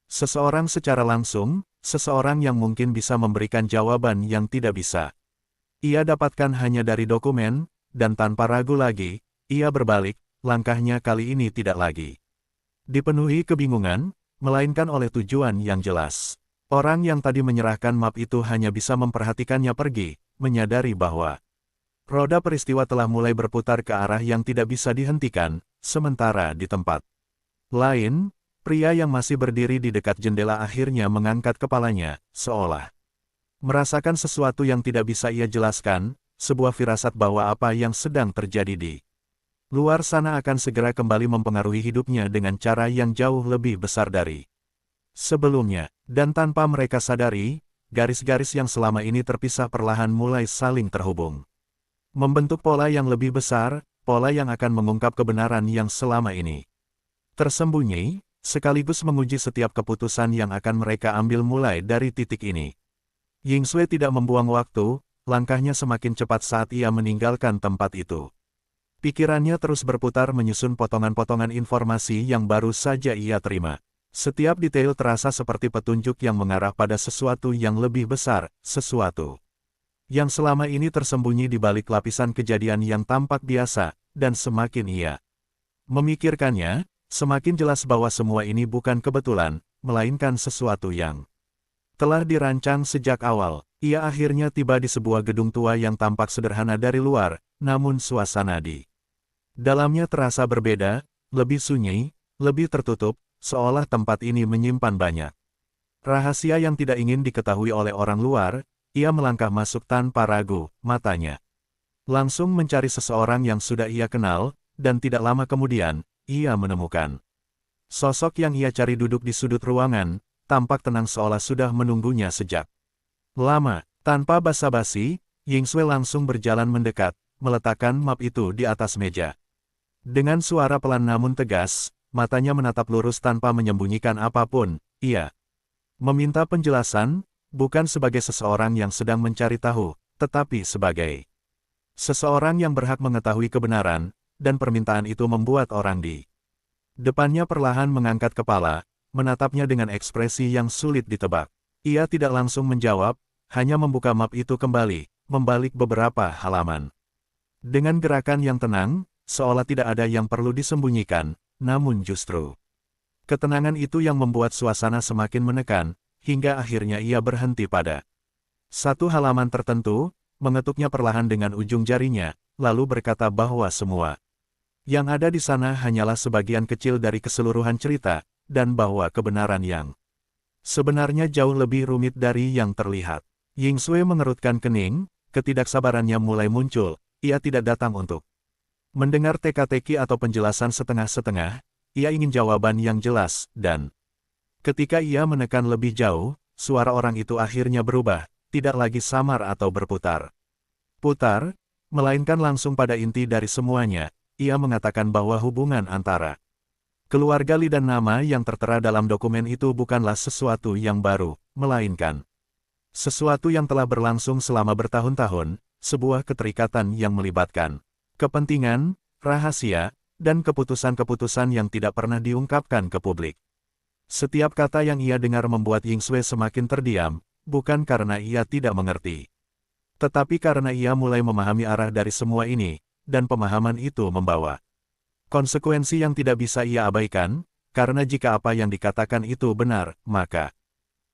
seseorang secara langsung, seseorang yang mungkin bisa memberikan jawaban yang tidak bisa ia dapatkan hanya dari dokumen, dan tanpa ragu lagi, ia berbalik. Langkahnya kali ini tidak lagi dipenuhi kebingungan, melainkan oleh tujuan yang jelas. Orang yang tadi menyerahkan map itu hanya bisa memperhatikannya pergi, menyadari bahwa roda peristiwa telah mulai berputar ke arah yang tidak bisa dihentikan. Sementara di tempat lain, pria yang masih berdiri di dekat jendela akhirnya mengangkat kepalanya, seolah merasakan sesuatu yang tidak bisa ia jelaskan, sebuah firasat bahwa apa yang sedang terjadi di luar sana akan segera kembali mempengaruhi hidupnya dengan cara yang jauh lebih besar dari sebelumnya, dan tanpa mereka sadari, garis-garis yang selama ini terpisah perlahan mulai saling terhubung. Membentuk pola yang lebih besar, pola yang akan mengungkap kebenaran yang selama ini tersembunyi, sekaligus menguji setiap keputusan yang akan mereka ambil mulai dari titik ini. Ying Sui tidak membuang waktu, langkahnya semakin cepat saat ia meninggalkan tempat itu. Pikirannya terus berputar menyusun potongan-potongan informasi yang baru saja ia terima. Setiap detail terasa seperti petunjuk yang mengarah pada sesuatu yang lebih besar, sesuatu yang selama ini tersembunyi di balik lapisan kejadian yang tampak biasa, dan semakin ia memikirkannya, semakin jelas bahwa semua ini bukan kebetulan, melainkan sesuatu yang telah dirancang sejak awal. Ia akhirnya tiba di sebuah gedung tua yang tampak sederhana dari luar, namun suasana di dalamnya terasa berbeda, lebih sunyi, lebih tertutup, seolah tempat ini menyimpan banyak rahasia yang tidak ingin diketahui oleh orang luar. Ia melangkah masuk tanpa ragu, matanya langsung mencari seseorang yang sudah ia kenal, dan tidak lama kemudian, ia menemukan sosok yang ia cari duduk di sudut ruangan, tampak tenang seolah sudah menunggunya sejak lama. Tanpa basa-basi, Yingsue langsung berjalan mendekat, meletakkan map itu di atas meja. Dengan suara pelan namun tegas, matanya menatap lurus tanpa menyembunyikan apapun. Ia meminta penjelasan, bukan sebagai seseorang yang sedang mencari tahu, tetapi sebagai seseorang yang berhak mengetahui kebenaran, dan permintaan itu membuat orang di depannya perlahan mengangkat kepala, menatapnya dengan ekspresi yang sulit ditebak. Ia tidak langsung menjawab, hanya membuka map itu kembali, membalik beberapa halaman. Dengan gerakan yang tenang, seolah tidak ada yang perlu disembunyikan, namun justru ketenangan itu yang membuat suasana semakin menekan, hingga akhirnya ia berhenti pada satu halaman tertentu, mengetuknya perlahan dengan ujung jarinya, lalu berkata bahwa semua yang ada di sana hanyalah sebagian kecil dari keseluruhan cerita, dan bahwa kebenaran yang sebenarnya jauh lebih rumit dari yang terlihat. Yingsue mengerutkan kening, ketidaksabarannya mulai muncul. Ia tidak datang untuk mendengar teka-teki atau penjelasan setengah-setengah. Ia ingin jawaban yang jelas, dan ketika ia menekan lebih jauh, suara orang itu akhirnya berubah, tidak lagi samar atau berputar-putar, melainkan langsung pada inti dari semuanya. Ia mengatakan bahwa hubungan antara keluarga Li dan nama yang tertera dalam dokumen itu bukanlah sesuatu yang baru, melainkan sesuatu yang telah berlangsung selama bertahun-tahun, sebuah keterikatan yang melibatkan kepentingan, rahasia, dan keputusan-keputusan yang tidak pernah diungkapkan ke publik. Setiap kata yang ia dengar membuat Yingsue semakin terdiam, bukan karena ia tidak mengerti, tetapi karena ia mulai memahami arah dari semua ini, dan pemahaman itu membawa konsekuensi yang tidak bisa ia abaikan, karena jika apa yang dikatakan itu benar, maka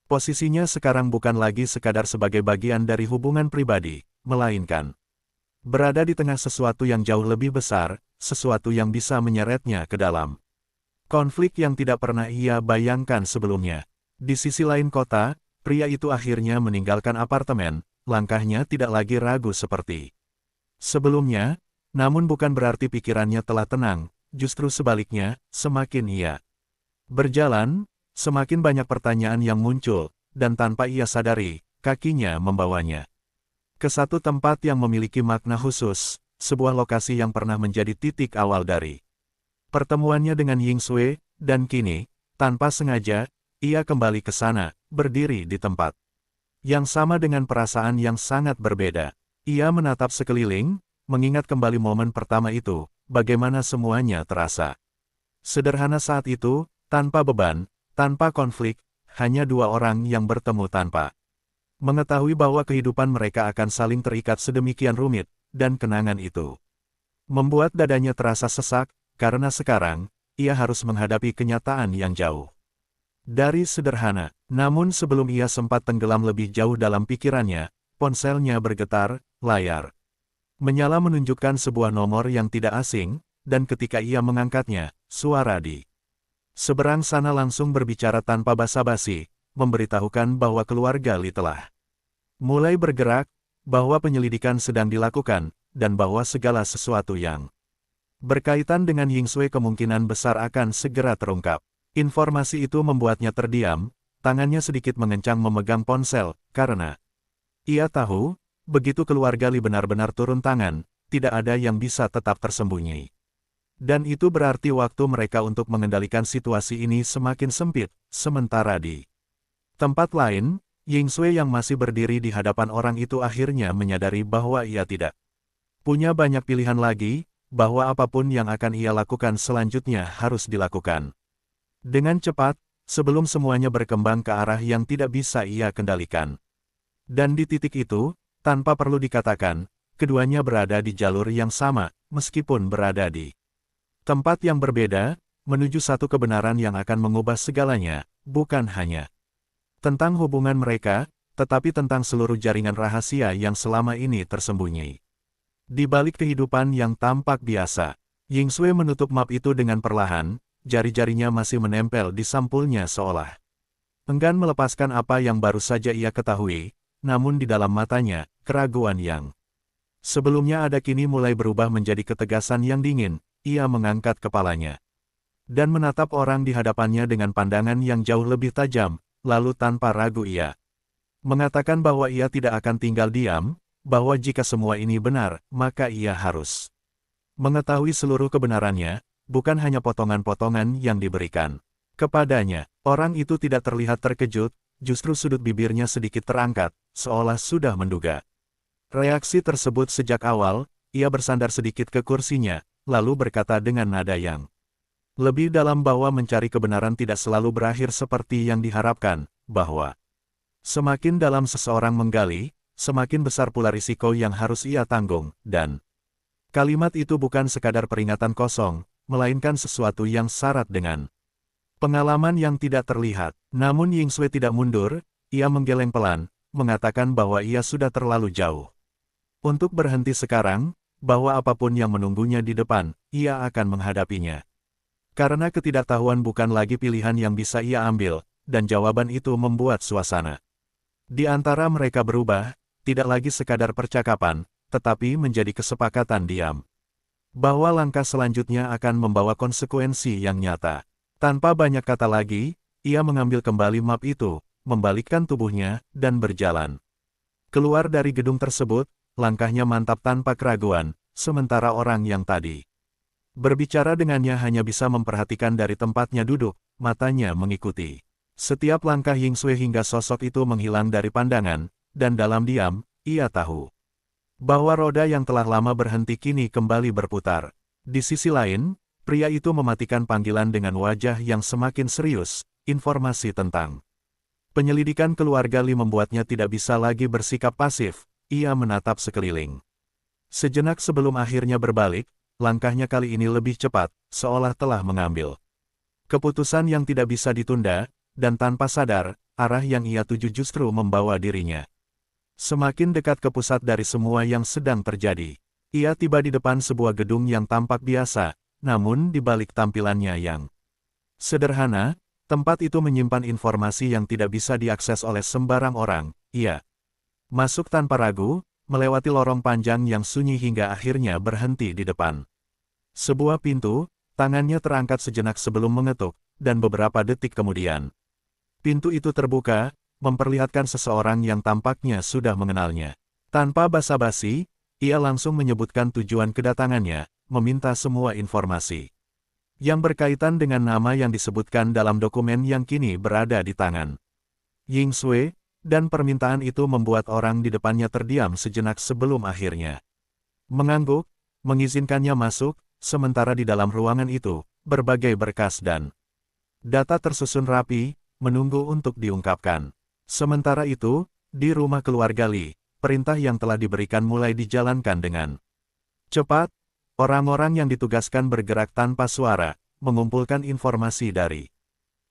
posisinya sekarang bukan lagi sekadar sebagai bagian dari hubungan pribadi, melainkan berada di tengah sesuatu yang jauh lebih besar, sesuatu yang bisa menyeretnya ke dalam konflik yang tidak pernah ia bayangkan sebelumnya. Di sisi lain kota, pria itu akhirnya meninggalkan apartemen, langkahnya tidak lagi ragu seperti sebelumnya, namun bukan berarti pikirannya telah tenang, justru sebaliknya, semakin ia berjalan, semakin banyak pertanyaan yang muncul, dan tanpa ia sadari, kakinya membawanya ke satu tempat yang memiliki makna khusus, sebuah lokasi yang pernah menjadi titik awal dari pertemuannya dengan Yingsue, dan kini, tanpa sengaja, ia kembali ke sana, berdiri di tempat yang sama dengan perasaan yang sangat berbeda. Ia menatap sekeliling, mengingat kembali momen pertama itu, bagaimana semuanya terasa sederhana saat itu, tanpa beban, tanpa konflik, hanya dua orang yang bertemu tanpa mengetahui bahwa kehidupan mereka akan saling terikat sedemikian rumit, dan kenangan itu membuat dadanya terasa sesak, karena sekarang, ia harus menghadapi kenyataan yang jauh dari sederhana. Namun sebelum ia sempat tenggelam lebih jauh dalam pikirannya, ponselnya bergetar, layar menyala menunjukkan sebuah nomor yang tidak asing, dan ketika ia mengangkatnya, suara di seberang sana langsung berbicara tanpa basa-basi, memberitahukan bahwa keluarga Li telah mulai bergerak, bahwa penyelidikan sedang dilakukan, dan bahwa segala sesuatu yang berkaitan dengan Yingsue kemungkinan besar akan segera terungkap. Informasi itu membuatnya terdiam, tangannya sedikit mengencang memegang ponsel, karena ia tahu, begitu keluarga Li benar-benar turun tangan, tidak ada yang bisa tetap tersembunyi. Dan itu berarti waktu mereka untuk mengendalikan situasi ini semakin sempit, sementara di tempat lain, Yingsue yang masih berdiri di hadapan orang itu akhirnya menyadari bahwa ia tidak punya banyak pilihan lagi, bahwa apapun yang akan ia lakukan selanjutnya harus dilakukan dengan cepat, sebelum semuanya berkembang ke arah yang tidak bisa ia kendalikan. Dan di titik itu, tanpa perlu dikatakan, keduanya berada di jalur yang sama, meskipun berada di tempat yang berbeda, menuju satu kebenaran yang akan mengubah segalanya, bukan hanya tentang hubungan mereka, tetapi tentang seluruh jaringan rahasia yang selama ini tersembunyi. Di balik kehidupan yang tampak biasa, Ying Sui menutup map itu dengan perlahan, jari-jarinya masih menempel di sampulnya seolah enggan melepaskan apa yang baru saja ia ketahui, namun di dalam matanya, keraguan yang sebelumnya ada kini mulai berubah menjadi ketegasan yang dingin. Ia mengangkat kepalanya dan menatap orang di hadapannya dengan pandangan yang jauh lebih tajam, lalu tanpa ragu ia mengatakan bahwa ia tidak akan tinggal diam, bahwa jika semua ini benar, maka ia harus mengetahui seluruh kebenarannya, bukan hanya potongan-potongan yang diberikan kepadanya. Orang itu tidak terlihat terkejut, justru sudut bibirnya sedikit terangkat, seolah sudah menduga reaksi tersebut sejak awal. Ia bersandar sedikit ke kursinya, lalu berkata dengan nada yang lebih dalam bahwa mencari kebenaran tidak selalu berakhir seperti yang diharapkan, bahwa semakin dalam seseorang menggali, semakin besar pula risiko yang harus ia tanggung, dan kalimat itu bukan sekadar peringatan kosong, melainkan sesuatu yang syarat dengan pengalaman yang tidak terlihat. Namun Ying Sui tidak mundur, ia menggeleng pelan, mengatakan bahwa ia sudah terlalu jauh untuk berhenti sekarang, bahwa apapun yang menunggunya di depan, ia akan menghadapinya. Karena ketidaktahuan bukan lagi pilihan yang bisa ia ambil, dan jawaban itu membuat suasana di antara mereka berubah, tidak lagi sekadar percakapan, tetapi menjadi kesepakatan diam. Bahwa langkah selanjutnya akan membawa konsekuensi yang nyata. Tanpa banyak kata lagi, ia mengambil kembali map itu, membalikkan tubuhnya, dan berjalan keluar dari gedung tersebut. Langkahnya mantap tanpa keraguan, sementara orang yang tadi berbicara dengannya hanya bisa memperhatikan dari tempatnya duduk, matanya mengikuti setiap langkah Ying Sui hingga sosok itu menghilang dari pandangan, dan dalam diam, ia tahu bahwa roda yang telah lama berhenti kini kembali berputar. Di sisi lain, pria itu mematikan panggilan dengan wajah yang semakin serius. Informasi tentang penyelidikan keluarga Li membuatnya tidak bisa lagi bersikap pasif. Ia menatap sekeliling sejenak sebelum akhirnya berbalik. Langkahnya kali ini lebih cepat, seolah telah mengambil keputusan yang tidak bisa ditunda, dan tanpa sadar, arah yang ia tuju justru membawa dirinya semakin dekat ke pusat dari semua yang sedang terjadi. Ia tiba di depan sebuah gedung yang tampak biasa, namun di balik tampilannya yang sederhana, tempat itu menyimpan informasi yang tidak bisa diakses oleh sembarang orang. Ia masuk tanpa ragu, melewati lorong panjang yang sunyi hingga akhirnya berhenti di depan sebuah pintu. Tangannya terangkat sejenak sebelum mengetuk, dan beberapa detik kemudian pintu itu terbuka, memperlihatkan seseorang yang tampaknya sudah mengenalnya. Tanpa basa-basi, ia langsung menyebutkan tujuan kedatangannya, meminta semua informasi yang berkaitan dengan nama yang disebutkan dalam dokumen yang kini berada di tangan Ying Sui, dan permintaan itu membuat orang di depannya terdiam sejenak sebelum akhirnya mengangguk, mengizinkannya masuk. Sementara di dalam ruangan itu, berbagai berkas dan data tersusun rapi, menunggu untuk diungkapkan. Sementara itu, di rumah keluarga Li, perintah yang telah diberikan mulai dijalankan dengan cepat. Orang-orang yang ditugaskan bergerak tanpa suara, mengumpulkan informasi dari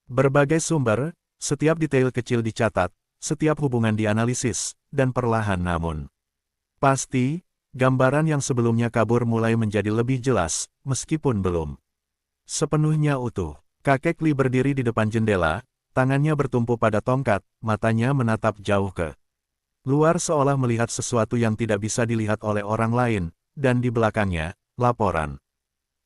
berbagai sumber. Setiap detail kecil dicatat, setiap hubungan dianalisis, dan perlahan namun pasti, gambaran yang sebelumnya kabur mulai menjadi lebih jelas, meskipun belum sepenuhnya utuh. Kakek Li berdiri di depan jendela, tangannya bertumpu pada tongkat, matanya menatap jauh ke luar seolah melihat sesuatu yang tidak bisa dilihat oleh orang lain, dan di belakangnya, laporan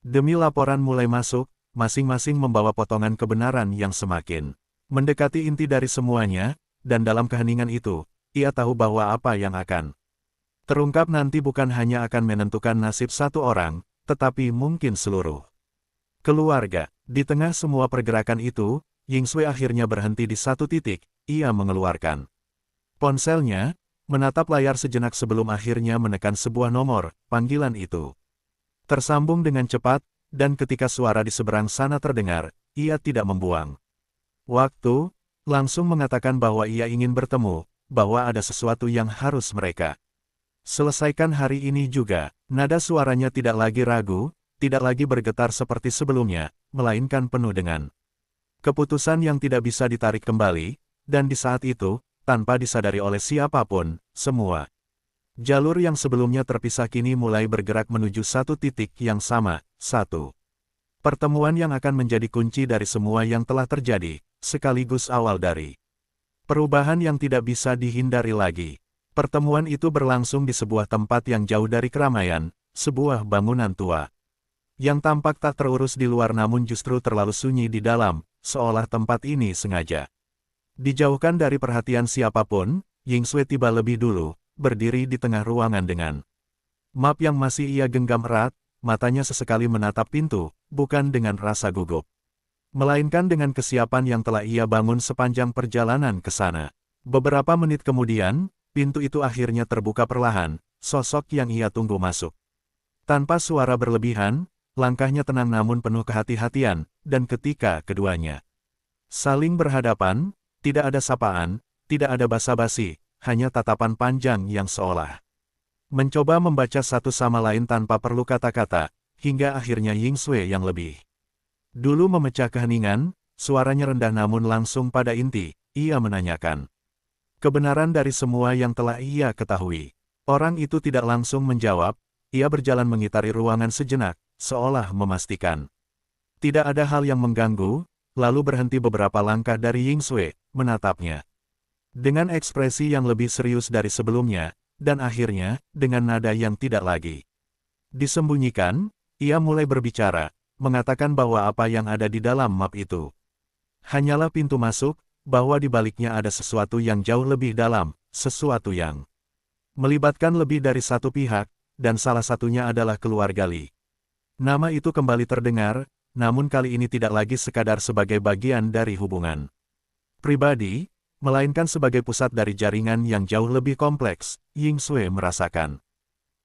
demi laporan mulai masuk, masing-masing membawa potongan kebenaran yang semakin mendekati inti dari semuanya, dan dalam keheningan itu, ia tahu bahwa apa yang akan terungkap nanti bukan hanya akan menentukan nasib satu orang, tetapi mungkin seluruh keluarga. Di tengah semua pergerakan itu, Ying Sui akhirnya berhenti di satu titik. Ia mengeluarkan ponselnya, menatap layar sejenak sebelum akhirnya menekan sebuah nomor panggilan itu. Tersambung dengan cepat, dan ketika suara di seberang sana terdengar, ia tidak membuang waktu, langsung mengatakan bahwa ia ingin bertemu, bahwa ada sesuatu yang harus mereka selesaikan hari ini juga. Nada suaranya tidak lagi ragu, tidak lagi bergetar seperti sebelumnya, melainkan penuh dengan keputusan yang tidak bisa ditarik kembali, dan di saat itu, tanpa disadari oleh siapapun, semua jalur yang sebelumnya terpisah kini mulai bergerak menuju satu titik yang sama, satu pertemuan yang akan menjadi kunci dari semua yang telah terjadi, sekaligus awal dari perubahan yang tidak bisa dihindari lagi. Pertemuan itu berlangsung di sebuah tempat yang jauh dari keramaian, sebuah bangunan tua yang tampak tak terurus di luar namun justru terlalu sunyi di dalam, seolah tempat ini sengaja dijauhkan dari perhatian siapapun. Ying Sui tiba lebih dulu, berdiri di tengah ruangan dengan map yang masih ia genggam erat, matanya sesekali menatap pintu, bukan dengan rasa gugup, melainkan dengan kesiapan yang telah ia bangun sepanjang perjalanan ke sana. Beberapa menit kemudian, pintu itu akhirnya terbuka perlahan, sosok yang ia tunggu masuk. Tanpa suara berlebihan, langkahnya tenang namun penuh kehati-hatian, dan ketika keduanya saling berhadapan, tidak ada sapaan, tidak ada basa-basi, hanya tatapan panjang yang seolah mencoba membaca satu sama lain tanpa perlu kata-kata, hingga akhirnya Ying Sui yang lebih dulu memecah keheningan, suaranya rendah namun langsung pada inti, ia menanyakan kebenaran dari semua yang telah ia ketahui. Orang itu tidak langsung menjawab, ia berjalan mengitari ruangan sejenak, seolah memastikan tidak ada hal yang mengganggu, lalu berhenti beberapa langkah dari Ying Sui, menatapnya dengan ekspresi yang lebih serius dari sebelumnya, dan akhirnya, dengan nada yang tidak lagi disembunyikan, ia mulai berbicara, mengatakan bahwa apa yang ada di dalam map itu hanyalah pintu masuk, bahwa di baliknya ada sesuatu yang jauh lebih dalam, sesuatu yang melibatkan lebih dari satu pihak, dan salah satunya adalah keluarga Li. Nama itu kembali terdengar, namun kali ini tidak lagi sekadar sebagai bagian dari hubungan pribadi, melainkan sebagai pusat dari jaringan yang jauh lebih kompleks. Ying Sui merasakan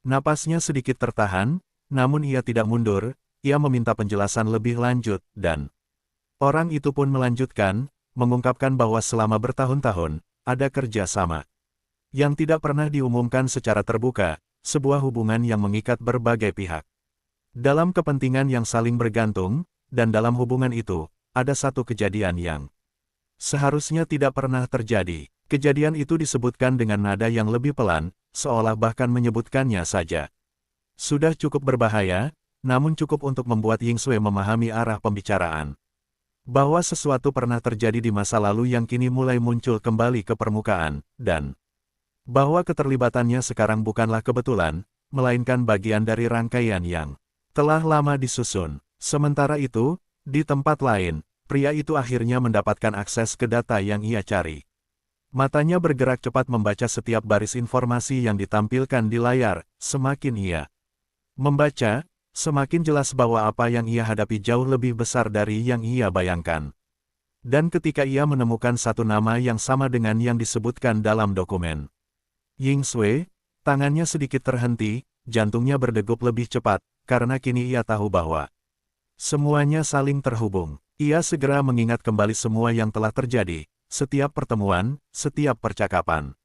napasnya sedikit tertahan, namun ia tidak mundur, ia meminta penjelasan lebih lanjut, dan orang itu pun melanjutkan, mengungkapkan bahwa selama bertahun-tahun, ada kerja sama yang tidak pernah diumumkan secara terbuka, sebuah hubungan yang mengikat berbagai pihak dalam kepentingan yang saling bergantung, dan dalam hubungan itu, ada satu kejadian yang seharusnya tidak pernah terjadi. Kejadian itu disebutkan dengan nada yang lebih pelan, seolah bahkan menyebutkannya saja sudah cukup berbahaya, namun cukup untuk membuat Ying Sui memahami arah pembicaraan. Bahwa sesuatu pernah terjadi di masa lalu yang kini mulai muncul kembali ke permukaan, dan bahwa keterlibatannya sekarang bukanlah kebetulan, melainkan bagian dari rangkaian yang telah lama disusun. Sementara itu, di tempat lain, pria itu akhirnya mendapatkan akses ke data yang ia cari. Matanya bergerak cepat membaca setiap baris informasi yang ditampilkan di layar. Semakin ia membaca, semakin jelas bahwa apa yang ia hadapi jauh lebih besar dari yang ia bayangkan. Dan ketika ia menemukan satu nama yang sama dengan yang disebutkan dalam dokumen Ying Sui, tangannya sedikit terhenti, jantungnya berdegup lebih cepat, karena kini ia tahu bahwa semuanya saling terhubung. Ia segera mengingat kembali semua yang telah terjadi, setiap pertemuan, setiap percakapan.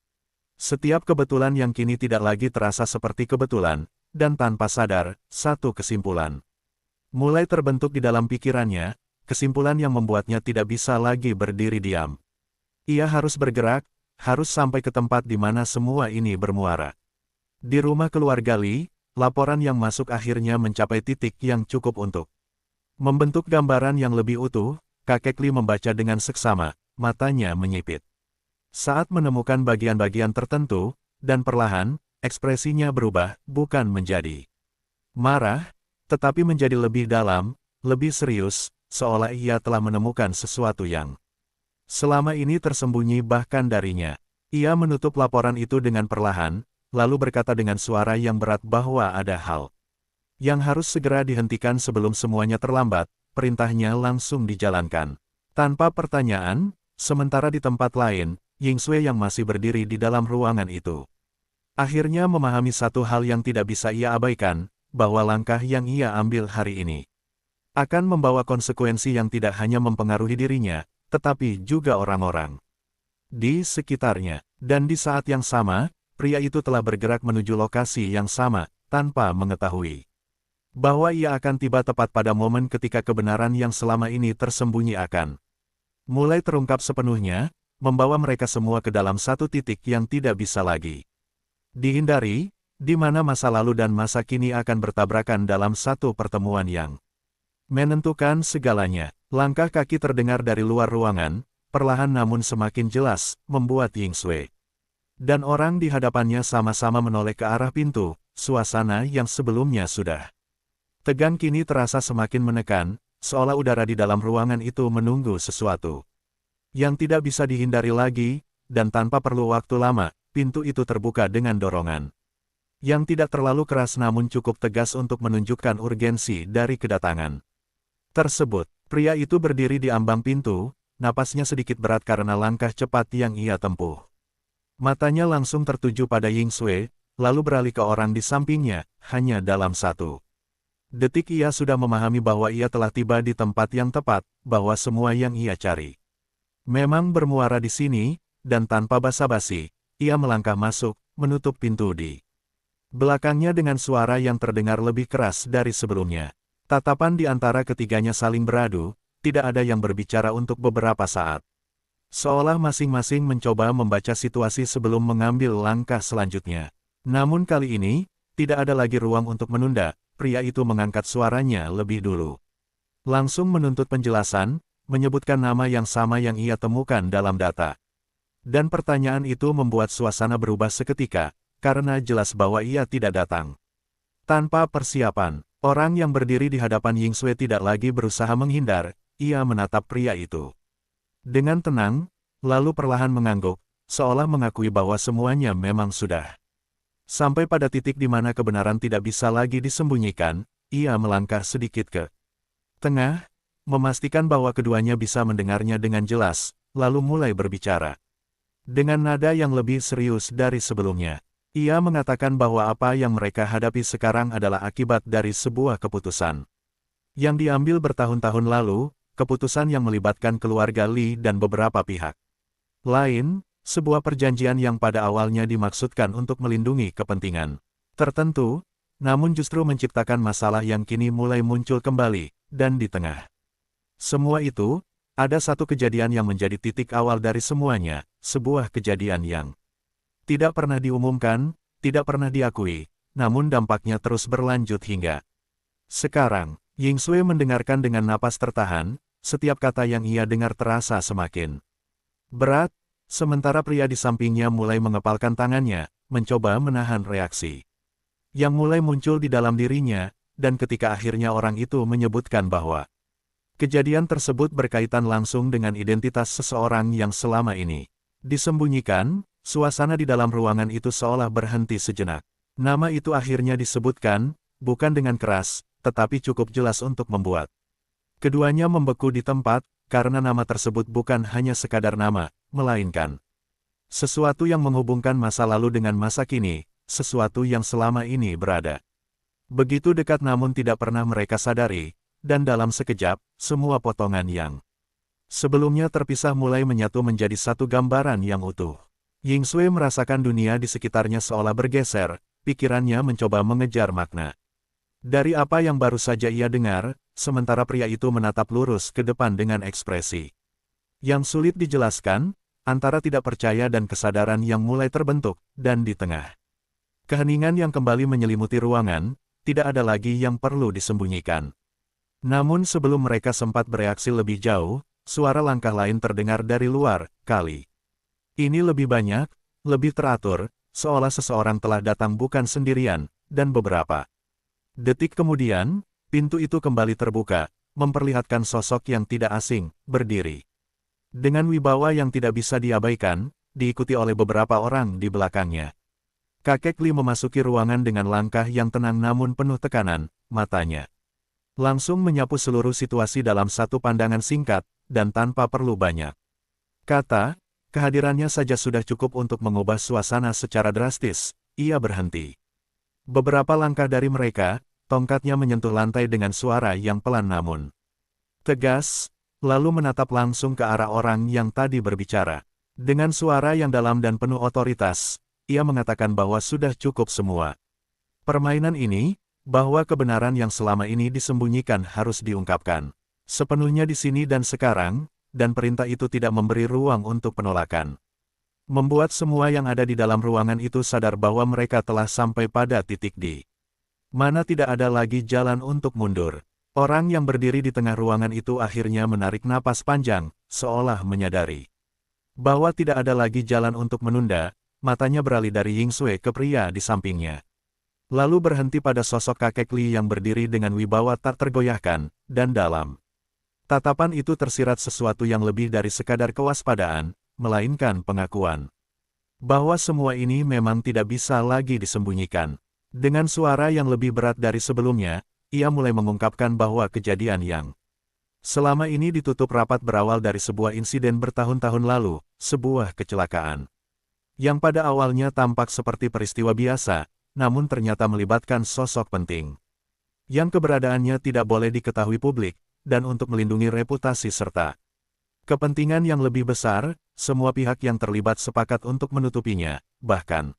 Setiap kebetulan yang kini tidak lagi terasa seperti kebetulan, dan tanpa sadar, satu kesimpulan mulai terbentuk di dalam pikirannya, kesimpulan yang membuatnya tidak bisa lagi berdiri diam. Ia harus bergerak, harus sampai ke tempat di mana semua ini bermuara. Di rumah keluarga Li, laporan yang masuk akhirnya mencapai titik yang cukup untuk membentuk gambaran yang lebih utuh. Kakek Li membaca dengan seksama, matanya menyipit saat menemukan bagian-bagian tertentu, dan perlahan, ekspresinya berubah, bukan menjadi marah, tetapi menjadi lebih dalam, lebih serius, seolah ia telah menemukan sesuatu yang selama ini tersembunyi bahkan darinya. Ia menutup laporan itu dengan perlahan, lalu berkata dengan suara yang berat bahwa ada hal yang harus segera dihentikan sebelum semuanya terlambat. Perintahnya langsung dijalankan tanpa pertanyaan. Sementara di tempat lain, Ying Sui yang masih berdiri di dalam ruangan itu akhirnya memahami satu hal yang tidak bisa ia abaikan, bahwa langkah yang ia ambil hari ini akan membawa konsekuensi yang tidak hanya mempengaruhi dirinya, tetapi juga orang-orang di sekitarnya. Dan di saat yang sama, pria itu telah bergerak menuju lokasi yang sama, tanpa mengetahui bahwa ia akan tiba tepat pada momen ketika kebenaran yang selama ini tersembunyi akan mulai terungkap sepenuhnya, membawa mereka semua ke dalam satu titik yang tidak bisa lagi dihindari, di mana masa lalu dan masa kini akan bertabrakan dalam satu pertemuan yang menentukan segalanya. Langkah kaki terdengar dari luar ruangan, perlahan namun semakin jelas, membuat Ying Sui dan orang di hadapannya sama-sama menoleh ke arah pintu. Suasana yang sebelumnya sudah tegang kini terasa semakin menekan, seolah udara di dalam ruangan itu menunggu sesuatu yang tidak bisa dihindari lagi, dan tanpa perlu waktu lama, pintu itu terbuka dengan dorongan yang tidak terlalu keras namun cukup tegas untuk menunjukkan urgensi dari kedatangan tersebut. Pria itu berdiri di ambang pintu, napasnya sedikit berat karena langkah cepat yang ia tempuh. Matanya langsung tertuju pada Ying Sui, lalu beralih ke orang di sampingnya. Hanya dalam satu detik ia sudah memahami bahwa ia telah tiba di tempat yang tepat, bahwa semua yang ia cari memang bermuara di sini, dan tanpa basa-basi, ia melangkah masuk, menutup pintu di belakangnya dengan suara yang terdengar lebih keras dari sebelumnya. Tatapan di antara ketiganya saling beradu, tidak ada yang berbicara untuk beberapa saat. Seolah masing-masing mencoba membaca situasi sebelum mengambil langkah selanjutnya. Namun kali ini, tidak ada lagi ruang untuk menunda. Pria itu mengangkat suaranya lebih dulu. Langsung menuntut penjelasan, menyebutkan nama yang sama yang ia temukan dalam data. Dan pertanyaan itu membuat suasana berubah seketika, karena jelas bahwa ia tidak datang tanpa persiapan. Orang yang berdiri di hadapan Ying Sui tidak lagi berusaha menghindar, ia menatap pria itu dengan tenang, lalu perlahan mengangguk, seolah mengakui bahwa semuanya memang sudah sampai pada titik di mana kebenaran tidak bisa lagi disembunyikan. Ia melangkah sedikit ke tengah, memastikan bahwa keduanya bisa mendengarnya dengan jelas, lalu mulai berbicara dengan nada yang lebih serius dari sebelumnya. Ia mengatakan bahwa apa yang mereka hadapi sekarang adalah akibat dari sebuah keputusan yang diambil bertahun-tahun lalu, keputusan yang melibatkan keluarga Li dan beberapa pihak lain, sebuah perjanjian yang pada awalnya dimaksudkan untuk melindungi kepentingan tertentu, namun justru menciptakan masalah yang kini mulai muncul kembali, dan di tengah semua itu, ada satu kejadian yang menjadi titik awal dari semuanya, sebuah kejadian yang tidak pernah diumumkan, tidak pernah diakui, namun dampaknya terus berlanjut hingga sekarang. Ying Sui mendengarkan dengan napas tertahan, setiap kata yang ia dengar terasa semakin berat, sementara pria di sampingnya mulai mengepalkan tangannya, mencoba menahan reaksi yang mulai muncul di dalam dirinya, dan ketika akhirnya orang itu menyebutkan bahwa kejadian tersebut berkaitan langsung dengan identitas seseorang yang selama ini disembunyikan, suasana di dalam ruangan itu seolah berhenti sejenak. Nama itu akhirnya disebutkan, bukan dengan keras, tetapi cukup jelas untuk membuat keduanya membeku di tempat, karena nama tersebut bukan hanya sekadar nama, melainkan sesuatu yang menghubungkan masa lalu dengan masa kini, sesuatu yang selama ini berada begitu dekat namun tidak pernah mereka sadari, dan dalam sekejap, semua potongan yang sebelumnya terpisah mulai menyatu menjadi satu gambaran yang utuh. Ying Sui merasakan dunia di sekitarnya seolah bergeser, pikirannya mencoba mengejar makna dari apa yang baru saja ia dengar, sementara pria itu menatap lurus ke depan dengan ekspresi yang sulit dijelaskan, antara tidak percaya dan kesadaran yang mulai terbentuk, dan di tengah keheningan yang kembali menyelimuti ruangan, tidak ada lagi yang perlu disembunyikan. Namun sebelum mereka sempat bereaksi lebih jauh, suara langkah lain terdengar dari luar. Kali ini lebih banyak, lebih teratur, seolah seseorang telah datang bukan sendirian, dan beberapa detik kemudian, pintu itu kembali terbuka, memperlihatkan sosok yang tidak asing, berdiri dengan wibawa yang tidak bisa diabaikan, diikuti oleh beberapa orang di belakangnya. Kakek Li memasuki ruangan dengan langkah yang tenang namun penuh tekanan, matanya langsung menyapu seluruh situasi dalam satu pandangan singkat, dan tanpa perlu banyak kata, kehadirannya saja sudah cukup untuk mengubah suasana secara drastis. Ia berhenti beberapa langkah dari mereka, tongkatnya menyentuh lantai dengan suara yang pelan namun tegas, lalu menatap langsung ke arah orang yang tadi berbicara. Dengan suara yang dalam dan penuh otoritas, ia mengatakan bahwa sudah cukup semua. Permainan ini, bahwa kebenaran yang selama ini disembunyikan harus diungkapkan. Sepenuhnya di sini dan sekarang, dan perintah itu tidak memberi ruang untuk penolakan. Membuat semua yang ada di dalam ruangan itu sadar bahwa mereka telah sampai pada titik di mana tidak ada lagi jalan untuk mundur. Orang yang berdiri di tengah ruangan itu akhirnya menarik napas panjang, seolah menyadari bahwa tidak ada lagi jalan untuk menunda. Matanya beralih dari Ying Sui ke pria di sampingnya. Lalu berhenti pada sosok kakek Li yang berdiri dengan wibawa tak tergoyahkan, dan dalam tatapan itu tersirat sesuatu yang lebih dari sekadar kewaspadaan, melainkan pengakuan bahwa semua ini memang tidak bisa lagi disembunyikan. Dengan suara yang lebih berat dari sebelumnya, ia mulai mengungkapkan bahwa kejadian yang selama ini ditutup rapat berawal dari sebuah insiden bertahun-tahun lalu, sebuah kecelakaan yang pada awalnya tampak seperti peristiwa biasa, namun ternyata melibatkan sosok penting yang keberadaannya tidak boleh diketahui publik, dan untuk melindungi reputasi serta kepentingan yang lebih besar, semua pihak yang terlibat sepakat untuk menutupinya, bahkan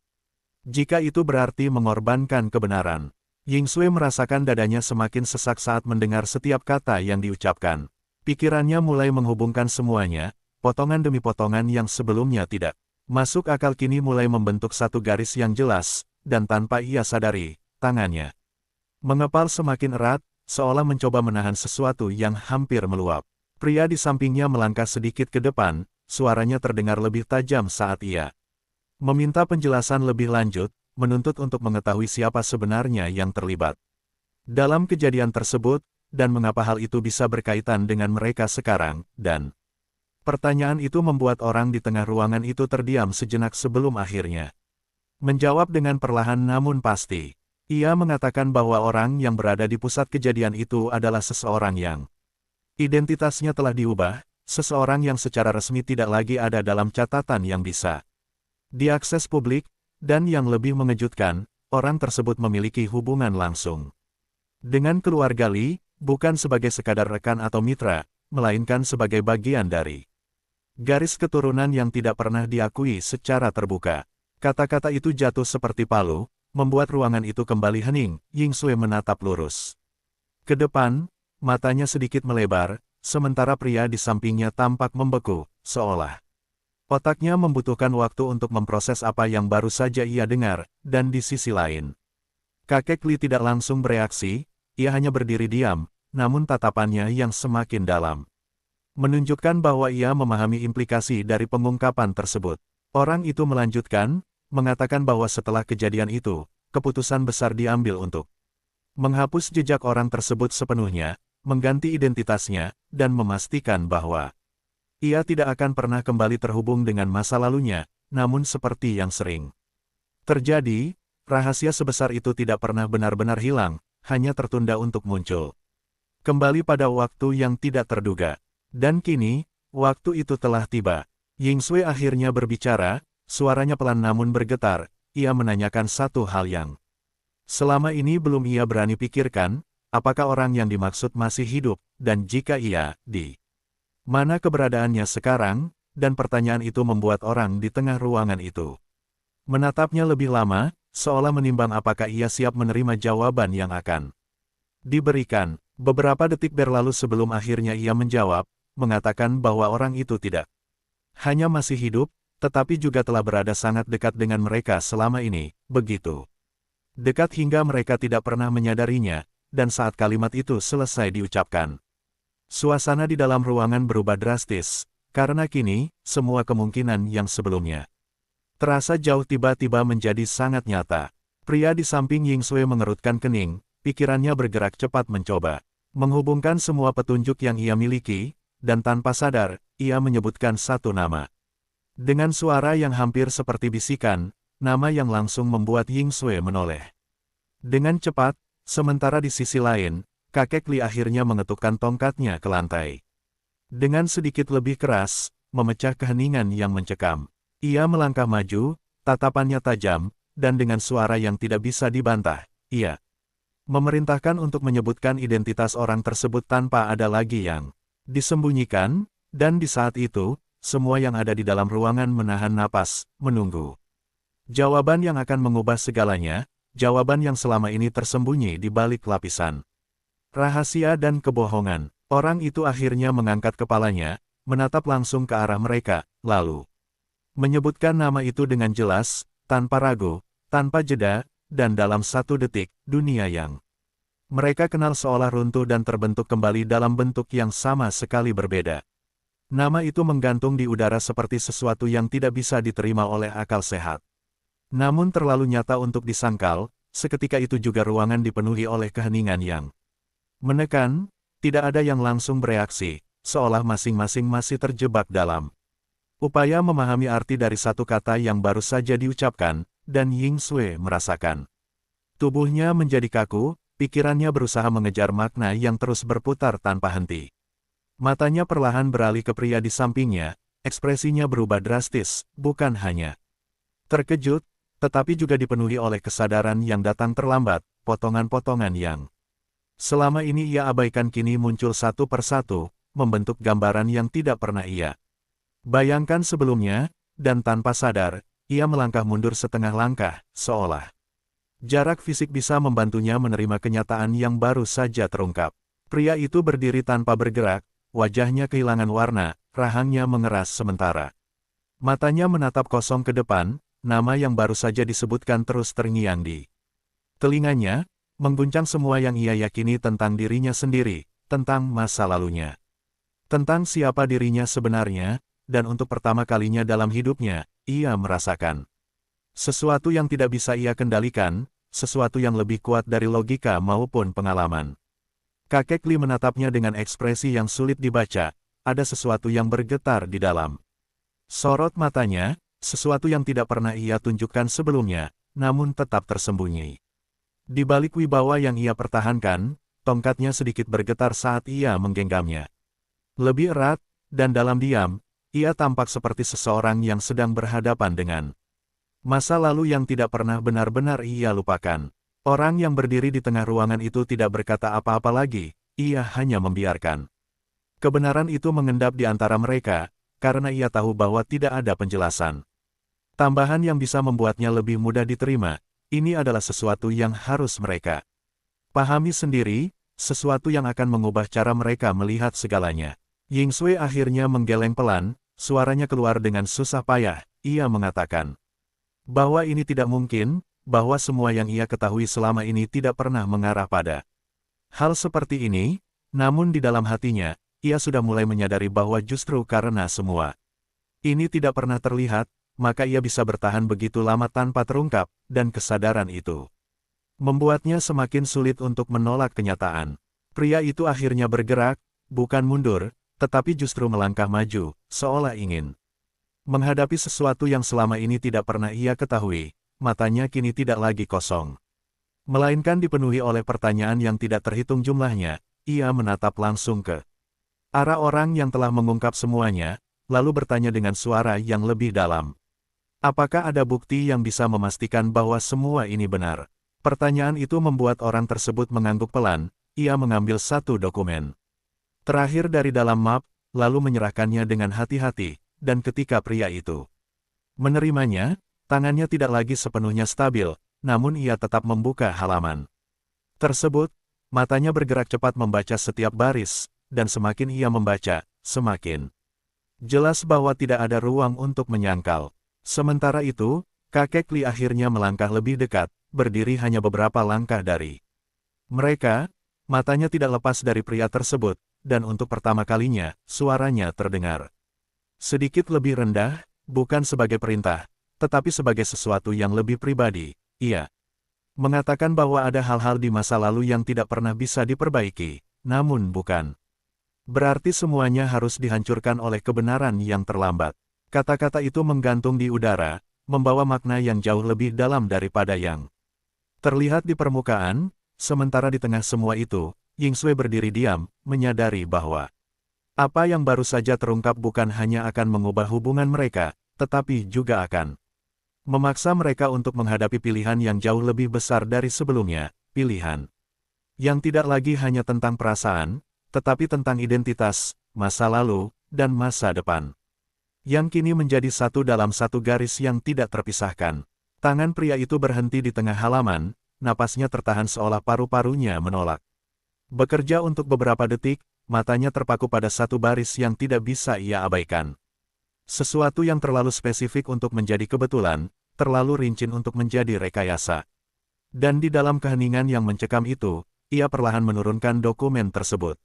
jika itu berarti mengorbankan kebenaran. Ying Sui merasakan dadanya semakin sesak saat mendengar setiap kata yang diucapkan. Pikirannya mulai menghubungkan semuanya, potongan demi potongan yang sebelumnya tidak masuk akal kini mulai membentuk satu garis yang jelas, dan tanpa ia sadari, tangannya mengepal semakin erat, seolah mencoba menahan sesuatu yang hampir meluap. Pria di sampingnya melangkah sedikit ke depan, suaranya terdengar lebih tajam saat ia meminta penjelasan lebih lanjut, menuntut untuk mengetahui siapa sebenarnya yang terlibat dalam kejadian tersebut, dan mengapa hal itu bisa berkaitan dengan mereka sekarang, dan pertanyaan itu membuat orang di tengah ruangan itu terdiam sejenak sebelum akhirnya menjawab dengan perlahan namun pasti. Ia mengatakan bahwa orang yang berada di pusat kejadian itu adalah seseorang yang identitasnya telah diubah, seseorang yang secara resmi tidak lagi ada dalam catatan yang bisa diakses publik, dan yang lebih mengejutkan, orang tersebut memiliki hubungan langsung dengan keluarga Li, bukan sebagai sekadar rekan atau mitra, melainkan sebagai bagian dari garis keturunan yang tidak pernah diakui secara terbuka. Kata-kata itu jatuh seperti palu, membuat ruangan itu kembali hening. Ying Sui menatap lurus ke depan, matanya sedikit melebar, sementara pria di sampingnya tampak membeku, seolah otaknya membutuhkan waktu untuk memproses apa yang baru saja ia dengar, dan di sisi lain, kakek Li tidak langsung bereaksi, ia hanya berdiri diam, namun tatapannya yang semakin dalam menunjukkan bahwa ia memahami implikasi dari pengungkapan tersebut. Orang itu melanjutkan, mengatakan bahwa setelah kejadian itu, keputusan besar diambil untuk menghapus jejak orang tersebut sepenuhnya, mengganti identitasnya, dan memastikan bahwa ia tidak akan pernah kembali terhubung dengan masa lalunya, namun seperti yang sering terjadi, rahasia sebesar itu tidak pernah benar-benar hilang, hanya tertunda untuk muncul kembali pada waktu yang tidak terduga. Dan kini, waktu itu telah tiba. Ying Sui akhirnya berbicara, suaranya pelan namun bergetar, ia menanyakan satu hal yang selama ini belum ia berani pikirkan, apakah orang yang dimaksud masih hidup, dan jika iya, di mana keberadaannya sekarang, dan pertanyaan itu membuat orang di tengah ruangan itu menatapnya lebih lama, seolah menimbang apakah ia siap menerima jawaban yang akan diberikan. Beberapa detik berlalu sebelum akhirnya ia menjawab, mengatakan bahwa orang itu tidak hanya masih hidup, tetapi juga telah berada sangat dekat dengan mereka selama ini, begitu dekat hingga mereka tidak pernah menyadarinya, dan saat kalimat itu selesai diucapkan, suasana di dalam ruangan berubah drastis, karena kini, semua kemungkinan yang sebelumnya terasa jauh tiba-tiba menjadi sangat nyata. Pria di samping Ying Sui mengerutkan kening, pikirannya bergerak cepat mencoba menghubungkan semua petunjuk yang ia miliki, dan tanpa sadar, ia menyebutkan satu nama. Dengan suara yang hampir seperti bisikan, nama yang langsung membuat Ying Sui menoleh dengan cepat, sementara di sisi lain, kakek Li akhirnya mengetukkan tongkatnya ke lantai. Dengan sedikit lebih keras, memecah keheningan yang mencekam. Ia melangkah maju, tatapannya tajam, dan dengan suara yang tidak bisa dibantah, ia Memerintahkan untuk menyebutkan identitas orang tersebut tanpa ada lagi yang disembunyikan, dan di saat itu, semua yang ada di dalam ruangan menahan napas, menunggu. Jawaban yang akan mengubah segalanya, jawaban yang selama ini tersembunyi di balik lapisan rahasia dan kebohongan. Orang itu akhirnya mengangkat kepalanya, menatap langsung ke arah mereka, lalu menyebutkan nama itu dengan jelas, tanpa ragu, tanpa jeda, dan dalam 1 detik, dunia yang mereka kenal seolah runtuh dan terbentuk kembali dalam bentuk yang sama sekali berbeda. Nama itu menggantung di udara seperti sesuatu yang tidak bisa diterima oleh akal sehat. Namun terlalu nyata untuk disangkal, seketika itu juga ruangan dipenuhi oleh keheningan yang menekan, tidak ada yang langsung bereaksi, seolah masing-masing masih terjebak dalam upaya memahami arti dari satu kata yang baru saja diucapkan, dan Ying Sui merasakan. Tubuhnya menjadi kaku, pikirannya berusaha mengejar makna yang terus berputar tanpa henti. Matanya perlahan beralih ke pria di sampingnya, ekspresinya berubah drastis, bukan hanya terkejut, tetapi juga dipenuhi oleh kesadaran yang datang terlambat, potongan-potongan yang selama ini ia abaikan kini muncul satu persatu, membentuk gambaran yang tidak pernah ia bayangkan sebelumnya, dan tanpa sadar, ia melangkah mundur setengah langkah, seolah jarak fisik bisa membantunya menerima kenyataan yang baru saja terungkap. Pria itu berdiri tanpa bergerak, wajahnya kehilangan warna, rahangnya mengeras sementara. Matanya menatap kosong ke depan, nama yang baru saja disebutkan terus terngiang di telinganya, mengguncang semua yang ia yakini tentang dirinya sendiri, tentang masa lalunya. Tentang siapa dirinya sebenarnya, dan untuk pertama kalinya dalam hidupnya, ia merasakan sesuatu yang tidak bisa ia kendalikan, sesuatu yang lebih kuat dari logika maupun pengalaman. Kakek Li menatapnya dengan ekspresi yang sulit dibaca, ada sesuatu yang bergetar di dalam sorot matanya, sesuatu yang tidak pernah ia tunjukkan sebelumnya, namun tetap tersembunyi. Di balik wibawa yang ia pertahankan, tongkatnya sedikit bergetar saat ia menggenggamnya. Lebih erat, dan dalam diam, ia tampak seperti seseorang yang sedang berhadapan dengan masa lalu yang tidak pernah benar-benar ia lupakan. Orang yang berdiri di tengah ruangan itu tidak berkata apa-apa lagi, ia hanya membiarkan kebenaran itu mengendap di antara mereka, karena ia tahu bahwa tidak ada penjelasan tambahan yang bisa membuatnya lebih mudah diterima. Ini adalah sesuatu yang harus mereka pahami sendiri, sesuatu yang akan mengubah cara mereka melihat segalanya. Ying Sui akhirnya menggeleng pelan, suaranya keluar dengan susah payah, ia mengatakan bahwa ini tidak mungkin, bahwa semua yang ia ketahui selama ini tidak pernah mengarah pada hal seperti ini, namun di dalam hatinya, ia sudah mulai menyadari bahwa justru karena semua ini tidak pernah terlihat, maka ia bisa bertahan begitu lama tanpa terungkap, dan kesadaran itu membuatnya semakin sulit untuk menolak kenyataan. Pria itu akhirnya bergerak, bukan mundur, tetapi justru melangkah maju, seolah ingin menghadapi sesuatu yang selama ini tidak pernah ia ketahui. Matanya kini tidak lagi kosong, melainkan dipenuhi oleh pertanyaan yang tidak terhitung jumlahnya. Ia menatap langsung ke arah orang yang telah mengungkap semuanya, lalu bertanya dengan suara yang lebih dalam. Apakah ada bukti yang bisa memastikan bahwa semua ini benar? Pertanyaan itu membuat orang tersebut mengangguk pelan. Ia mengambil satu dokumen terakhir dari dalam map, lalu menyerahkannya dengan hati-hati, dan ketika pria itu menerimanya, tangannya tidak lagi sepenuhnya stabil, namun ia tetap membuka halaman tersebut. Matanya bergerak cepat membaca setiap baris, dan semakin ia membaca, semakin jelas bahwa tidak ada ruang untuk menyangkal. Sementara itu, kakek Li akhirnya melangkah lebih dekat, berdiri hanya beberapa langkah dari mereka. Matanya tidak lepas dari pria tersebut, dan untuk pertama kalinya, suaranya terdengar sedikit lebih rendah, bukan sebagai perintah, tetapi sebagai sesuatu yang lebih pribadi. Ia mengatakan bahwa ada hal-hal di masa lalu yang tidak pernah bisa diperbaiki, namun bukan berarti semuanya harus dihancurkan oleh kebenaran yang terlambat. Kata-kata itu menggantung di udara, membawa makna yang jauh lebih dalam daripada yang terlihat di permukaan. Sementara di tengah semua itu, Ying Sui berdiri diam, menyadari bahwa apa yang baru saja terungkap bukan hanya akan mengubah hubungan mereka, tetapi juga akan memaksa mereka untuk menghadapi pilihan yang jauh lebih besar dari sebelumnya, pilihan Yang tidak lagi hanya tentang perasaan, tetapi tentang identitas, masa lalu, dan masa depan. Yang kini menjadi satu dalam satu garis yang tidak terpisahkan. Tangan pria itu berhenti di tengah halaman, napasnya tertahan seolah paru-parunya menolak. Bekerja untuk beberapa detik, matanya terpaku pada satu baris yang tidak bisa ia abaikan. Sesuatu yang terlalu spesifik untuk menjadi kebetulan, terlalu rinci untuk menjadi rekayasa. Dan di dalam keheningan yang mencekam itu, ia perlahan menurunkan dokumen tersebut.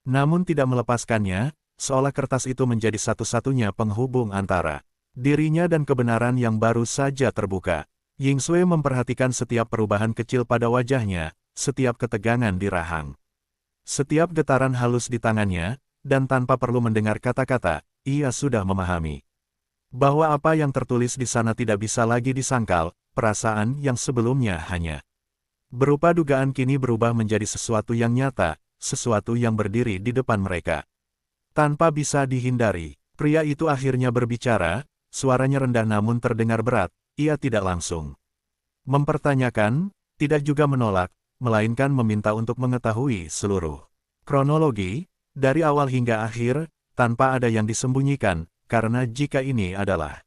Namun tidak melepaskannya, seolah kertas itu menjadi satu-satunya penghubung antara dirinya dan kebenaran yang baru saja terbuka. Ying Sui memperhatikan setiap perubahan kecil pada wajahnya, setiap ketegangan di rahang, setiap getaran halus di tangannya, dan tanpa perlu mendengar kata-kata, ia sudah memahami bahwa apa yang tertulis di sana tidak bisa lagi disangkal. Perasaan yang sebelumnya hanya berupa dugaan kini berubah menjadi sesuatu yang nyata, sesuatu yang berdiri di depan mereka. Tanpa bisa dihindari, pria itu akhirnya berbicara, suaranya rendah namun terdengar berat, ia tidak langsung mempertanyakan, tidak juga menolak, melainkan meminta untuk mengetahui seluruh kronologi, dari awal hingga akhir, tanpa ada yang disembunyikan, karena jika ini adalah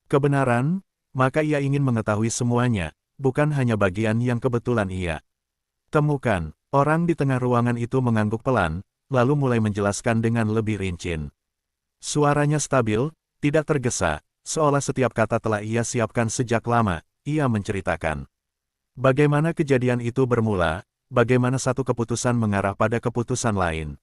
kebenaran, maka ia ingin mengetahui semuanya, bukan hanya bagian yang kebetulan ia temukan. Orang di tengah ruangan itu mengangguk pelan, lalu mulai menjelaskan dengan lebih rinci. Suaranya stabil, tidak tergesa, seolah setiap kata telah ia siapkan sejak lama. Ia menceritakan bagaimana kejadian itu bermula, bagaimana satu keputusan mengarah pada keputusan lain.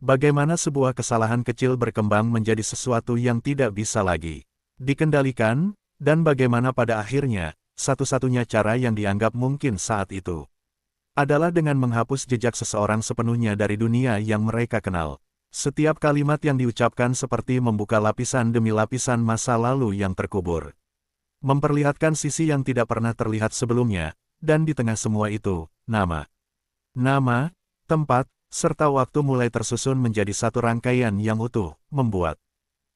Bagaimana sebuah kesalahan kecil berkembang menjadi sesuatu yang tidak bisa lagi dikendalikan, dan bagaimana pada akhirnya, satu-satunya cara yang dianggap mungkin saat itu adalah dengan menghapus jejak seseorang sepenuhnya dari dunia yang mereka kenal. Setiap kalimat yang diucapkan seperti membuka lapisan demi lapisan masa lalu yang terkubur. Memperlihatkan sisi yang tidak pernah terlihat sebelumnya, dan di tengah semua itu, nama, tempat, serta waktu mulai tersusun menjadi satu rangkaian yang utuh, membuat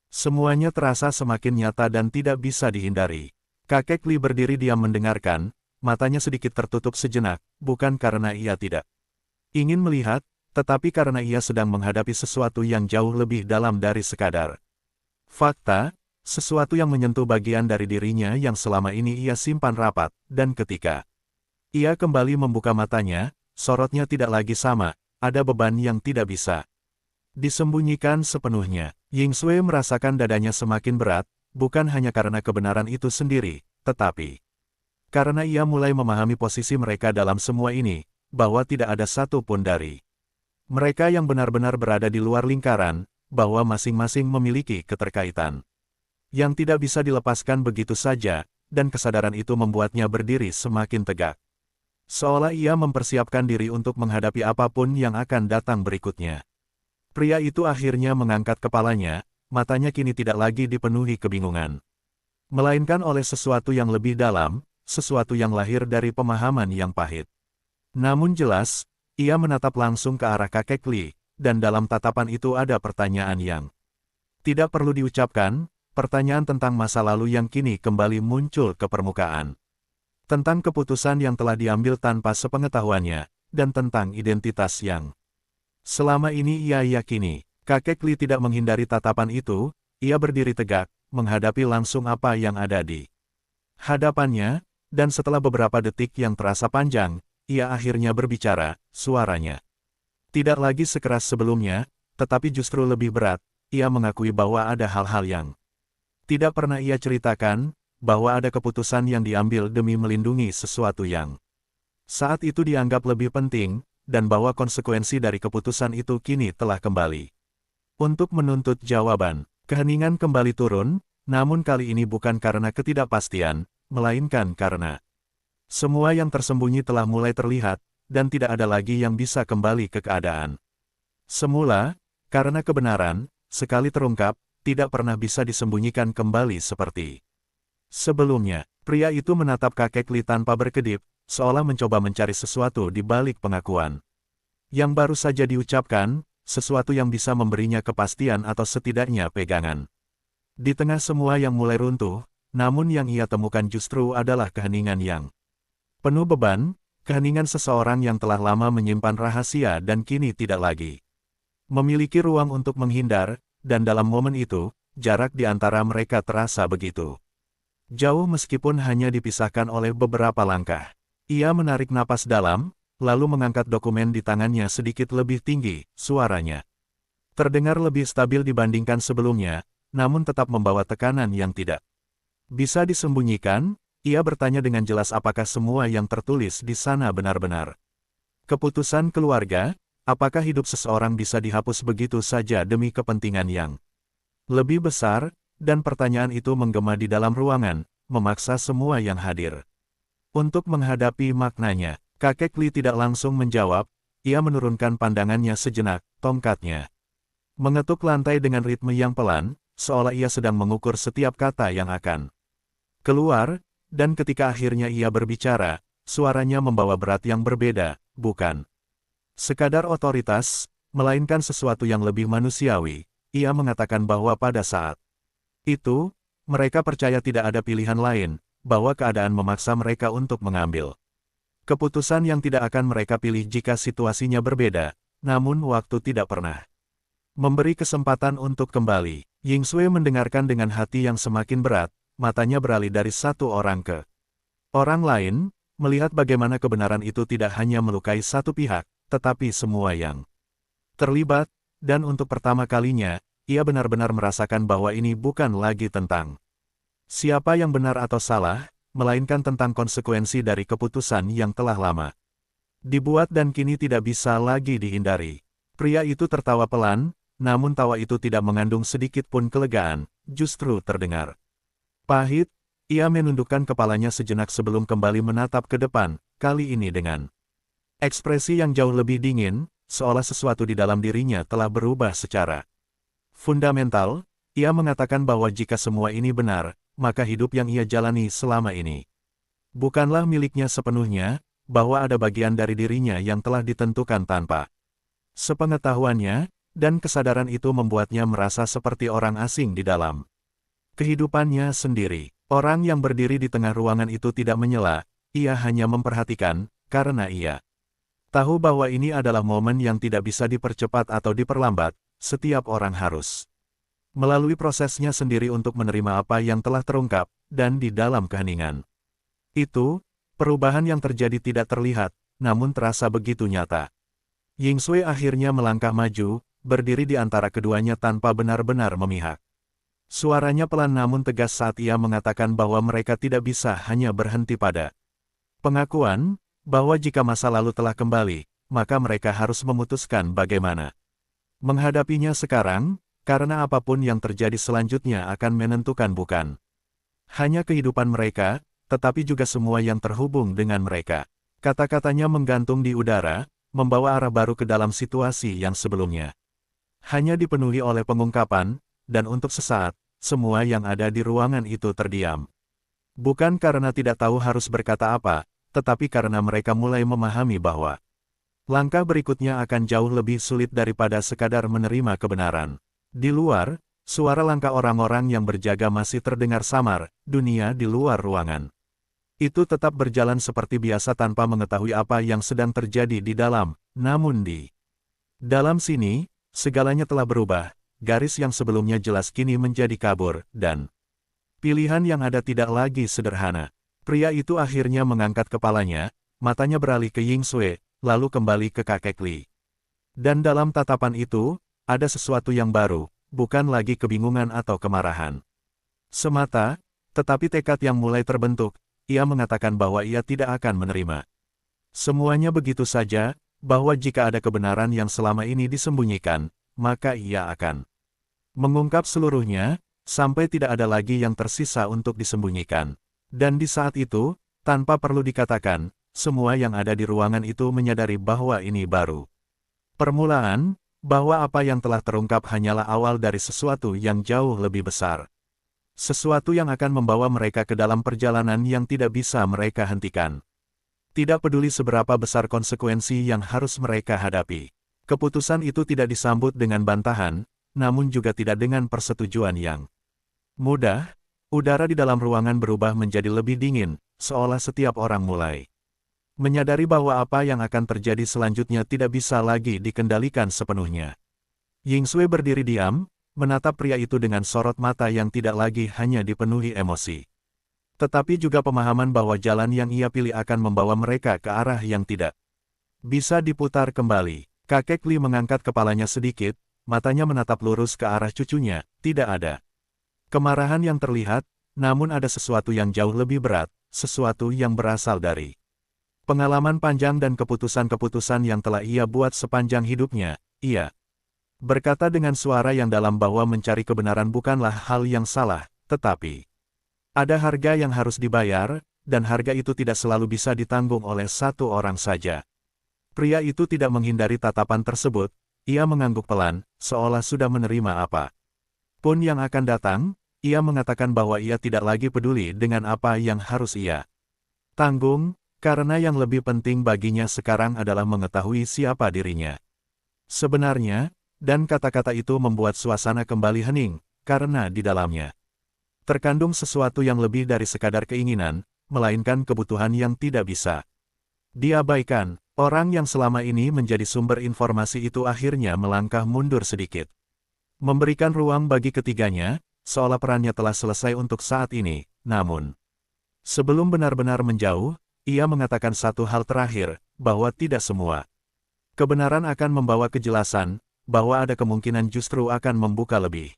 semuanya terasa semakin nyata dan tidak bisa dihindari. Kakek Li berdiri diam mendengarkan, matanya sedikit tertutup sejenak, bukan karena ia tidak ingin melihat, tetapi karena ia sedang menghadapi sesuatu yang jauh lebih dalam dari sekadar fakta, sesuatu yang menyentuh bagian dari dirinya yang selama ini ia simpan rapat, dan ketika ia kembali membuka matanya, sorotnya tidak lagi sama, ada beban yang tidak bisa disembunyikan sepenuhnya. Ying Sui merasakan dadanya semakin berat, bukan hanya karena kebenaran itu sendiri, tetapi karena ia mulai memahami posisi mereka dalam semua ini, bahwa tidak ada satu pun dari mereka yang benar-benar berada di luar lingkaran, bahwa masing-masing memiliki keterkaitan yang tidak bisa dilepaskan begitu saja, dan kesadaran itu membuatnya berdiri semakin tegak. Seolah ia mempersiapkan diri untuk menghadapi apapun yang akan datang berikutnya. Pria itu akhirnya mengangkat kepalanya, matanya kini tidak lagi dipenuhi kebingungan, melainkan oleh sesuatu yang lebih dalam, sesuatu yang lahir dari pemahaman yang pahit. Namun jelas, ia menatap langsung ke arah kakek Li, dan dalam tatapan itu ada pertanyaan yang tidak perlu diucapkan, pertanyaan tentang masa lalu yang kini kembali muncul ke permukaan. Tentang keputusan yang telah diambil tanpa sepengetahuannya, dan tentang identitas yang selama ini ia yakini. Kakek Li tidak menghindari tatapan itu, ia berdiri tegak, menghadapi langsung apa yang ada di hadapannya, dan setelah beberapa detik yang terasa panjang, ia akhirnya berbicara, suaranya tidak lagi sekeras sebelumnya, tetapi justru lebih berat. Ia mengakui bahwa ada hal-hal yang tidak pernah ia ceritakan, bahwa ada keputusan yang diambil demi melindungi sesuatu yang saat itu dianggap lebih penting, dan bahwa konsekuensi dari keputusan itu kini telah kembali untuk menuntut jawaban. Keheningan kembali turun, namun kali ini bukan karena ketidakpastian, melainkan karena semua yang tersembunyi telah mulai terlihat, dan tidak ada lagi yang bisa kembali ke keadaan semula, karena kebenaran, sekali terungkap, tidak pernah bisa disembunyikan kembali seperti sebelumnya. Pria itu menatap kakek Li tanpa berkedip, seolah mencoba mencari sesuatu di balik pengakuan yang baru saja diucapkan, sesuatu yang bisa memberinya kepastian atau setidaknya pegangan. Di tengah semua yang mulai runtuh, namun yang ia temukan justru adalah keheningan yang penuh beban, keheningan seseorang yang telah lama menyimpan rahasia dan kini tidak lagi memiliki ruang untuk menghindar, dan dalam momen itu, jarak di antara mereka terasa begitu jauh meskipun hanya dipisahkan oleh beberapa langkah. Ia menarik napas dalam, lalu mengangkat dokumen di tangannya sedikit lebih tinggi, suaranya terdengar lebih stabil dibandingkan sebelumnya, namun tetap membawa tekanan yang tidak bisa disembunyikan. Ia bertanya dengan jelas apakah semua yang tertulis di sana benar-benar keputusan keluarga, apakah hidup seseorang bisa dihapus begitu saja demi kepentingan yang lebih besar, dan pertanyaan itu menggema di dalam ruangan, memaksa semua yang hadir untuk menghadapi maknanya. Kakek Li tidak langsung menjawab, ia menurunkan pandangannya sejenak, tongkatnya mengetuk lantai dengan ritme yang pelan, seolah ia sedang mengukur setiap kata yang akan keluar, dan ketika akhirnya ia berbicara, suaranya membawa berat yang berbeda, bukan sekadar otoritas, melainkan sesuatu yang lebih manusiawi. Ia mengatakan bahwa pada saat itu, mereka percaya tidak ada pilihan lain, bahwa keadaan memaksa mereka untuk mengambil keputusan yang tidak akan mereka pilih jika situasinya berbeda, namun waktu tidak pernah memberi kesempatan untuk kembali. Ying Sui mendengarkan dengan hati yang semakin berat, matanya beralih dari satu orang ke orang lain, melihat bagaimana kebenaran itu tidak hanya melukai satu pihak, tetapi semua yang terlibat, dan untuk pertama kalinya, ia benar-benar merasakan bahwa ini bukan lagi tentang siapa yang benar atau salah, melainkan tentang konsekuensi dari keputusan yang telah lama dibuat dan kini tidak bisa lagi dihindari. Pria itu tertawa pelan, namun tawa itu tidak mengandung sedikit pun kelegaan, justru terdengar pahit. Ia menundukkan kepalanya sejenak sebelum kembali menatap ke depan, kali ini dengan ekspresi yang jauh lebih dingin, seolah sesuatu di dalam dirinya telah berubah secara fundamental. Ia mengatakan bahwa jika semua ini benar, maka hidup yang ia jalani selama ini bukanlah miliknya sepenuhnya, bahwa ada bagian dari dirinya yang telah ditentukan tanpa sepengetahuannya, dan kesadaran itu membuatnya merasa seperti orang asing di dalam kehidupannya sendiri. Orang yang berdiri di tengah ruangan itu tidak menyela, ia hanya memperhatikan, karena ia tahu bahwa ini adalah momen yang tidak bisa dipercepat atau diperlambat. Setiap orang harus melalui prosesnya sendiri untuk menerima apa yang telah terungkap, dan di dalam keheningan itu, perubahan yang terjadi tidak terlihat, namun terasa begitu nyata. Ying Sui akhirnya melangkah maju, berdiri di antara keduanya tanpa benar-benar memihak. Suaranya pelan namun tegas saat ia mengatakan bahwa mereka tidak bisa hanya berhenti pada pengakuan, bahwa jika masa lalu telah kembali, maka mereka harus memutuskan bagaimana menghadapinya sekarang, karena apapun yang terjadi selanjutnya akan menentukan bukan hanya kehidupan mereka, tetapi juga semua yang terhubung dengan mereka. Kata-katanya menggantung di udara, membawa arah baru ke dalam situasi yang sebelumnya hanya dipenuhi oleh pengungkapan, dan untuk sesaat, semua yang ada di ruangan itu terdiam. Bukan karena tidak tahu harus berkata apa, tetapi karena mereka mulai memahami bahwa langkah berikutnya akan jauh lebih sulit daripada sekadar menerima kebenaran. Di luar, suara langkah orang-orang yang berjaga masih terdengar samar. Dunia di luar ruangan itu tetap berjalan seperti biasa tanpa mengetahui apa yang sedang terjadi di dalam. Namun di dalam sini, segalanya telah berubah. Garis yang sebelumnya jelas kini menjadi kabur, dan pilihan yang ada tidak lagi sederhana. Pria itu akhirnya mengangkat kepalanya, matanya beralih ke Ying Sui, lalu kembali ke kakek Li. Dan dalam tatapan itu, ada sesuatu yang baru, bukan lagi kebingungan atau kemarahan semata, tetapi tekad yang mulai terbentuk. Ia mengatakan bahwa ia tidak akan menerima semuanya begitu saja, bahwa jika ada kebenaran yang selama ini disembunyikan, maka ia akan mengungkap seluruhnya, sampai tidak ada lagi yang tersisa untuk disembunyikan. Dan di saat itu, tanpa perlu dikatakan, semua yang ada di ruangan itu menyadari bahwa ini baru permulaan, bahwa apa yang telah terungkap hanyalah awal dari sesuatu yang jauh lebih besar. Sesuatu yang akan membawa mereka ke dalam perjalanan yang tidak bisa mereka hentikan. Tidak peduli seberapa besar konsekuensi yang harus mereka hadapi. Keputusan itu tidak disambut dengan bantahan, namun juga tidak dengan persetujuan yang mudah. Udara di dalam ruangan berubah menjadi lebih dingin, seolah setiap orang mulai Menyadari bahwa apa yang akan terjadi selanjutnya tidak bisa lagi dikendalikan sepenuhnya. Ying Sui berdiri diam, menatap pria itu dengan sorot mata yang tidak lagi hanya dipenuhi emosi. Tetapi juga pemahaman bahwa jalan yang ia pilih akan membawa mereka ke arah yang tidak bisa diputar kembali. Kakek Li mengangkat kepalanya sedikit, matanya menatap lurus ke arah cucunya, tidak ada kemarahan yang terlihat, namun ada sesuatu yang jauh lebih berat, sesuatu yang berasal dari pengalaman panjang dan keputusan-keputusan yang telah ia buat sepanjang hidupnya. Ia berkata dengan suara yang dalam bahwa mencari kebenaran bukanlah hal yang salah, tetapi ada harga yang harus dibayar, dan harga itu tidak selalu bisa ditanggung oleh satu orang saja. Pria itu tidak menghindari tatapan tersebut, ia mengangguk pelan, seolah sudah menerima apa pun yang akan datang. Ia mengatakan bahwa ia tidak lagi peduli dengan apa yang harus ia tanggung, karena yang lebih penting baginya sekarang adalah mengetahui siapa dirinya sebenarnya, dan kata-kata itu membuat suasana kembali hening, karena di dalamnya terkandung sesuatu yang lebih dari sekadar keinginan, melainkan kebutuhan yang tidak bisa diabaikan. Orang yang selama ini menjadi sumber informasi itu akhirnya melangkah mundur sedikit, memberikan ruang bagi ketiganya, seolah perannya telah selesai untuk saat ini. Namun, sebelum benar-benar menjauh, ia mengatakan satu hal terakhir, bahwa tidak semua kebenaran akan membawa kejelasan, bahwa ada kemungkinan justru akan membuka lebih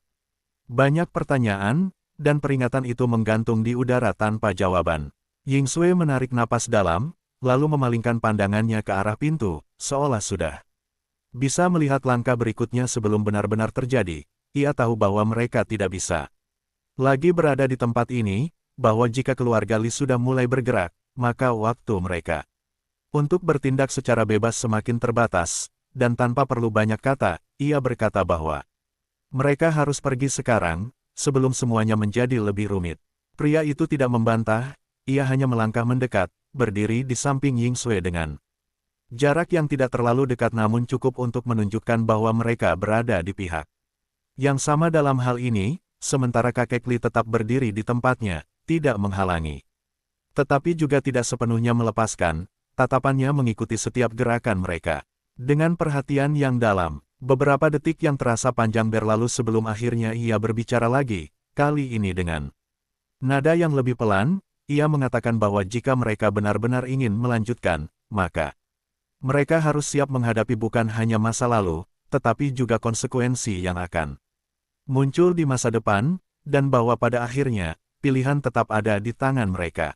banyak pertanyaan, dan peringatan itu menggantung di udara tanpa jawaban. Ying Sui menarik napas dalam, lalu memalingkan pandangannya ke arah pintu, seolah sudah bisa melihat langkah berikutnya sebelum benar-benar terjadi. Ia tahu bahwa mereka tidak bisa lagi berada di tempat ini, bahwa jika keluarga Li sudah mulai bergerak, maka waktu mereka untuk bertindak secara bebas semakin terbatas, dan tanpa perlu banyak kata, ia berkata bahwa mereka harus pergi sekarang, sebelum semuanya menjadi lebih rumit. Pria itu tidak membantah, ia hanya melangkah mendekat, berdiri di samping Ying Sui dengan jarak yang tidak terlalu dekat namun cukup untuk menunjukkan bahwa mereka berada di pihak yang sama dalam hal ini, sementara kakek Li tetap berdiri di tempatnya, tidak menghalangi. Tetapi juga tidak sepenuhnya melepaskan, tatapannya mengikuti setiap gerakan mereka. Dengan perhatian yang dalam, beberapa detik yang terasa panjang berlalu sebelum akhirnya ia berbicara lagi, kali ini dengan nada yang lebih pelan, ia mengatakan bahwa jika mereka benar-benar ingin melanjutkan, maka mereka harus siap menghadapi bukan hanya masa lalu, tetapi juga konsekuensi yang akan muncul di masa depan, dan bahwa pada akhirnya, pilihan tetap ada di tangan mereka.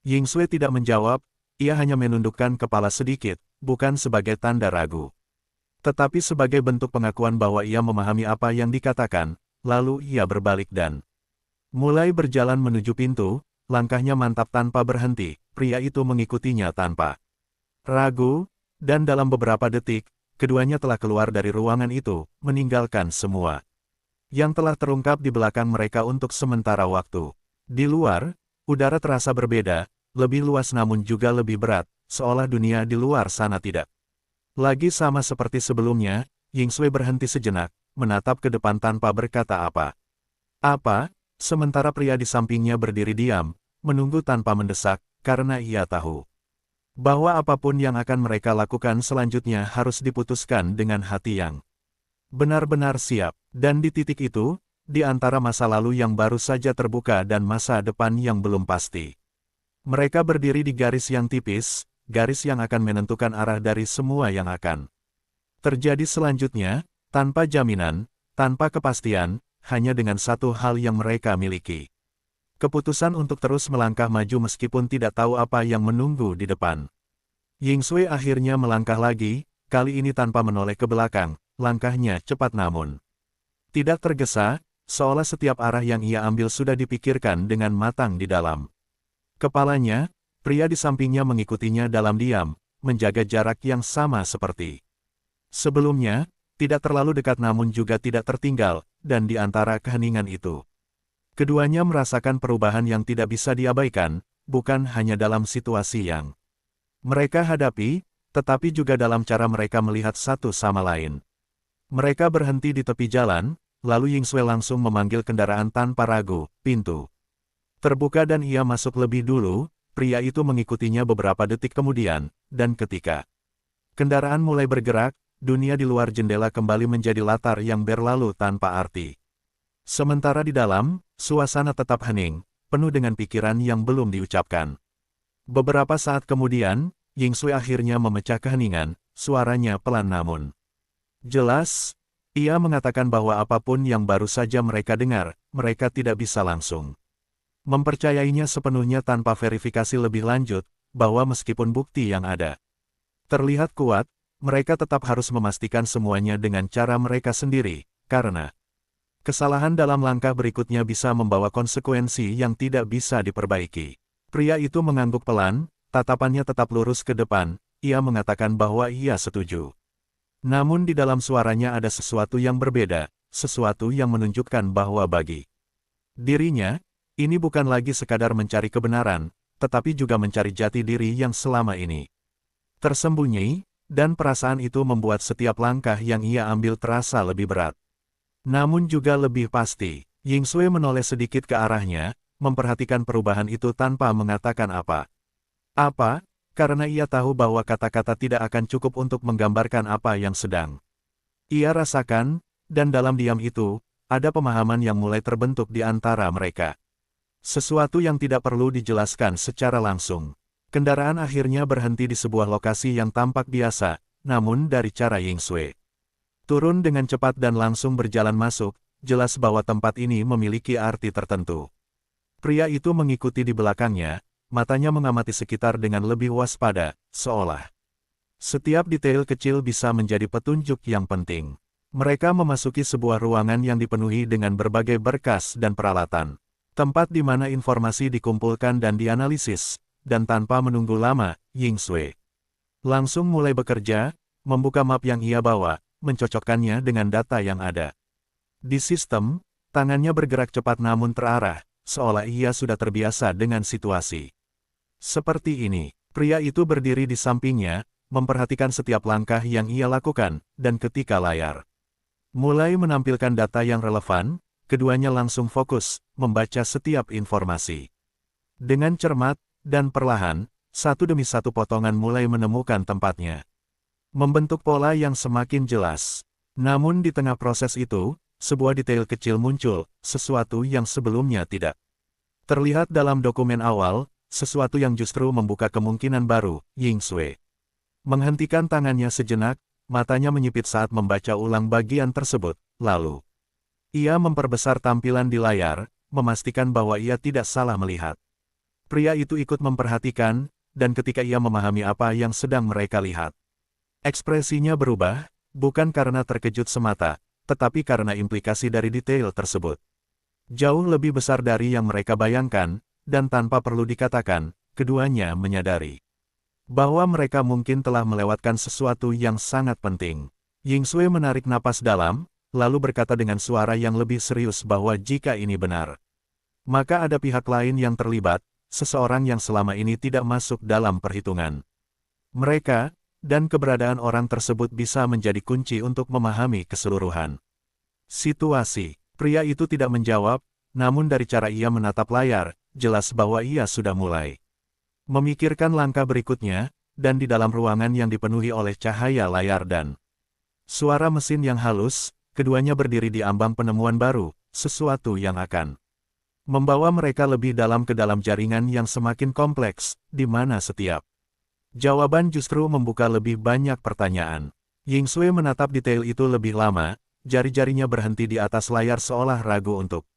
Ying Sui tidak menjawab, ia hanya menundukkan kepala sedikit, bukan sebagai tanda ragu, tetapi sebagai bentuk pengakuan bahwa ia memahami apa yang dikatakan, lalu ia berbalik dan mulai berjalan menuju pintu, langkahnya mantap tanpa berhenti, pria itu mengikutinya tanpa ragu, dan dalam beberapa detik, keduanya telah keluar dari ruangan itu, meninggalkan semua yang telah terungkap di belakang mereka untuk sementara waktu. Di luar, udara terasa berbeda, lebih luas namun juga lebih berat, seolah dunia di luar sana tidak lagi sama seperti sebelumnya. Ying Sui berhenti sejenak, menatap ke depan tanpa berkata apa, sementara pria di sampingnya berdiri diam, menunggu tanpa mendesak, karena ia tahu bahwa apapun yang akan mereka lakukan selanjutnya harus diputuskan dengan hati yang benar-benar siap. Dan di titik itu, di antara masa lalu yang baru saja terbuka dan masa depan yang belum pasti, mereka berdiri di garis yang tipis, garis yang akan menentukan arah dari semua yang akan terjadi selanjutnya, tanpa jaminan, tanpa kepastian, hanya dengan satu hal yang mereka miliki. Keputusan untuk terus melangkah maju meskipun tidak tahu apa yang menunggu di depan. Ying Sui akhirnya melangkah lagi, kali ini tanpa menoleh ke belakang, langkahnya cepat namun tidak tergesa, seolah setiap arah yang ia ambil sudah dipikirkan dengan matang di dalam kepalanya. Pria di sampingnya mengikutinya dalam diam, menjaga jarak yang sama seperti sebelumnya, tidak terlalu dekat namun juga tidak tertinggal, dan di antara keheningan itu, keduanya merasakan perubahan yang tidak bisa diabaikan, bukan hanya dalam situasi yang mereka hadapi, tetapi juga dalam cara mereka melihat satu sama lain. Mereka berhenti di tepi jalan, lalu Ying Sui langsung memanggil kendaraan tanpa ragu. Pintu terbuka dan ia masuk lebih dulu. pria itu mengikutinya beberapa detik kemudian, dan ketika kendaraan mulai bergerak, dunia di luar jendela kembali menjadi latar yang berlalu tanpa arti. Sementara di dalam, suasana tetap hening, penuh dengan pikiran yang belum diucapkan. Beberapa saat kemudian, Ying Sui akhirnya memecah keheningan, suaranya pelan namun jelas. Ia mengatakan bahwa apapun yang baru saja mereka dengar, mereka tidak bisa langsung mempercayainya sepenuhnya tanpa verifikasi lebih lanjut, bahwa meskipun bukti yang ada terlihat kuat, mereka tetap harus memastikan semuanya dengan cara mereka sendiri, karena kesalahan dalam langkah berikutnya bisa membawa konsekuensi yang tidak bisa diperbaiki. Pria itu mengangguk pelan, tatapannya tetap lurus ke depan, ia mengatakan bahwa ia setuju. Namun di dalam suaranya ada sesuatu yang berbeda, sesuatu yang menunjukkan bahwa bagi dirinya, ini bukan lagi sekadar mencari kebenaran, tetapi juga mencari jati diri yang selama ini tersembunyi, dan perasaan itu membuat setiap langkah yang ia ambil terasa lebih berat. Namun juga lebih pasti, Ying Sui menoleh sedikit ke arahnya, memperhatikan perubahan itu tanpa mengatakan apa, karena ia tahu bahwa kata-kata tidak akan cukup untuk menggambarkan apa yang sedang ia rasakan, dan dalam diam itu, ada pemahaman yang mulai terbentuk di antara mereka. Sesuatu yang tidak perlu dijelaskan secara langsung. Kendaraan akhirnya berhenti di sebuah lokasi yang tampak biasa, namun dari cara Ying Sui turun dengan cepat dan langsung berjalan masuk, jelas bahwa tempat ini memiliki arti tertentu. Pria itu mengikuti di belakangnya, matanya mengamati sekitar dengan lebih waspada, seolah setiap detail kecil bisa menjadi petunjuk yang penting. Mereka memasuki sebuah ruangan yang dipenuhi dengan berbagai berkas dan peralatan. Tempat di mana informasi dikumpulkan dan dianalisis, dan tanpa menunggu lama, Ying Sui langsung mulai bekerja, membuka map yang ia bawa, mencocokkannya dengan data yang ada di sistem. Tangannya bergerak cepat namun terarah, seolah ia sudah terbiasa dengan situasi seperti ini. Pria itu berdiri di sampingnya, memperhatikan setiap langkah yang ia lakukan, dan ketika layar mulai menampilkan data yang relevan, keduanya langsung fokus, membaca setiap informasi. Dengan cermat, dan perlahan, satu demi satu potongan mulai menemukan tempatnya. Membentuk pola yang semakin jelas. Namun di tengah proses itu, sebuah detail kecil muncul, sesuatu yang sebelumnya tidak terlihat dalam dokumen awal, sesuatu yang justru membuka kemungkinan baru. Ying Sui menghentikan tangannya sejenak, matanya menyipit saat membaca ulang bagian tersebut, lalu ia memperbesar tampilan di layar, memastikan bahwa ia tidak salah melihat. Pria itu ikut memperhatikan, dan ketika ia memahami apa yang sedang mereka lihat, ekspresinya berubah, bukan karena terkejut semata, tetapi karena implikasi dari detail tersebut jauh lebih besar dari yang mereka bayangkan, dan tanpa perlu dikatakan, keduanya menyadari bahwa mereka mungkin telah melewatkan sesuatu yang sangat penting. Ying Sui menarik napas dalam, lalu berkata dengan suara yang lebih serius bahwa jika ini benar, maka ada pihak lain yang terlibat, seseorang yang selama ini tidak masuk dalam perhitungan. Mereka, dan keberadaan orang tersebut bisa menjadi kunci untuk memahami keseluruhan situasi. Pria itu tidak menjawab, namun dari cara ia menatap layar, jelas bahwa ia sudah mulai memikirkan langkah berikutnya, dan di dalam ruangan yang dipenuhi oleh cahaya layar dan suara mesin yang halus, keduanya berdiri di ambang penemuan baru, sesuatu yang akan membawa mereka lebih dalam ke dalam jaringan yang semakin kompleks, di mana setiap jawaban justru membuka lebih banyak pertanyaan. Ying Sui menatap detail itu lebih lama, jari-jarinya berhenti di atas layar seolah ragu untuk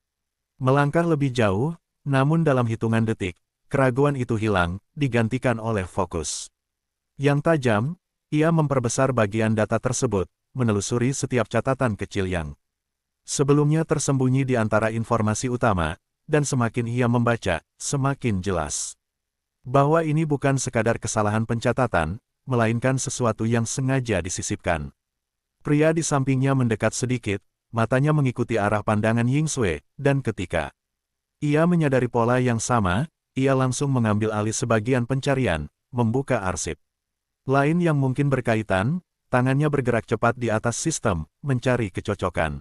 melangkah lebih jauh, namun dalam hitungan detik, keraguan itu hilang, digantikan oleh fokus yang tajam. Ia memperbesar bagian data tersebut, menelusuri setiap catatan kecil yang sebelumnya tersembunyi di antara informasi utama, dan semakin ia membaca, semakin jelas bahwa ini bukan sekadar kesalahan pencatatan, melainkan sesuatu yang sengaja disisipkan. Pria di sampingnya mendekat sedikit, matanya mengikuti arah pandangan Ying Sui, dan ketika ia menyadari pola yang sama, ia langsung mengambil alih sebagian pencarian, membuka arsip lain yang mungkin berkaitan. Tangannya bergerak cepat di atas sistem, mencari kecocokan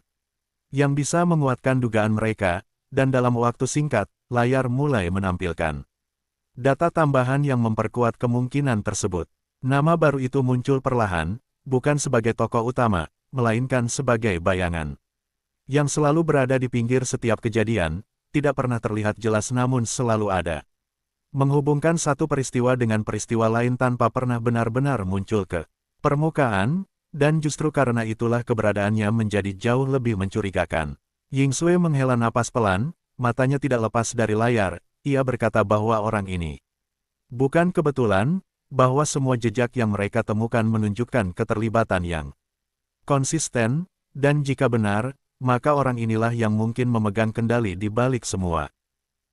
yang bisa menguatkan dugaan mereka, dan dalam waktu singkat, layar mulai menampilkan Data tambahan yang memperkuat kemungkinan tersebut. Nama baru itu muncul perlahan, bukan sebagai tokoh utama, melainkan sebagai bayangan. Yang selalu berada di pinggir setiap kejadian, tidak pernah terlihat jelas namun selalu ada. Menghubungkan satu peristiwa dengan peristiwa lain tanpa pernah benar-benar muncul ke permukaan, dan justru karena itulah keberadaannya menjadi jauh lebih mencurigakan. Ying Sui menghela napas pelan, matanya tidak lepas dari layar, ia berkata bahwa orang ini bukan kebetulan, bahwa semua jejak yang mereka temukan menunjukkan keterlibatan yang konsisten, dan jika benar, maka orang inilah yang mungkin memegang kendali di balik semua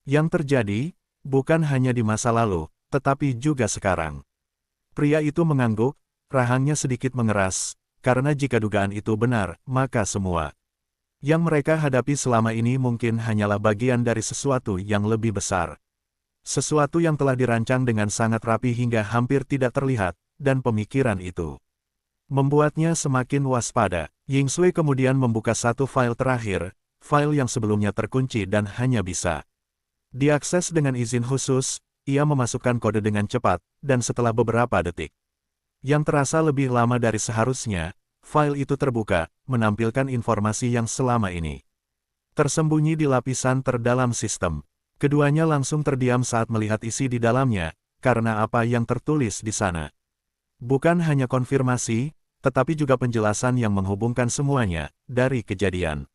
yang terjadi, bukan hanya di masa lalu, tetapi juga sekarang. Pria itu mengangguk, rahangnya sedikit mengeras, karena jika dugaan itu benar, maka semua yang mereka hadapi selama ini mungkin hanyalah bagian dari sesuatu yang lebih besar. Sesuatu yang telah dirancang dengan sangat rapi hingga hampir tidak terlihat, dan pemikiran itu membuatnya semakin waspada. Ying Sui kemudian membuka satu file terakhir, file yang sebelumnya terkunci dan hanya bisa diakses dengan izin khusus. Ia memasukkan kode dengan cepat, dan setelah beberapa detik yang terasa lebih lama dari seharusnya, file itu terbuka, menampilkan informasi yang selama ini tersembunyi di lapisan terdalam sistem. Keduanya langsung terdiam saat melihat isi di dalamnya, karena apa yang tertulis di sana bukan hanya konfirmasi, tetapi juga penjelasan yang menghubungkan semuanya, dari kejadian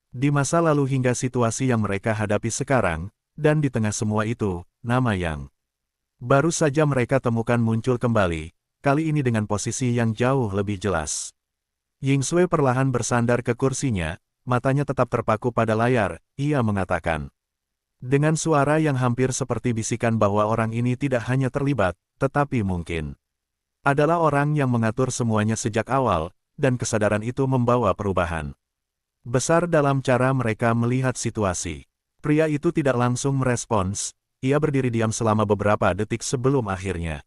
di masa lalu hingga situasi yang mereka hadapi sekarang, dan di tengah semua itu, nama yang baru saja mereka temukan muncul kembali, kali ini dengan posisi yang jauh lebih jelas. Ying Sui perlahan bersandar ke kursinya, matanya tetap terpaku pada layar, ia mengatakan dengan suara yang hampir seperti bisikan bahwa orang ini tidak hanya terlibat, tetapi mungkin adalah orang yang mengatur semuanya sejak awal, dan kesadaran itu membawa perubahan besar dalam cara mereka melihat situasi. Pria itu tidak langsung merespons, ia berdiri diam selama beberapa detik sebelum akhirnya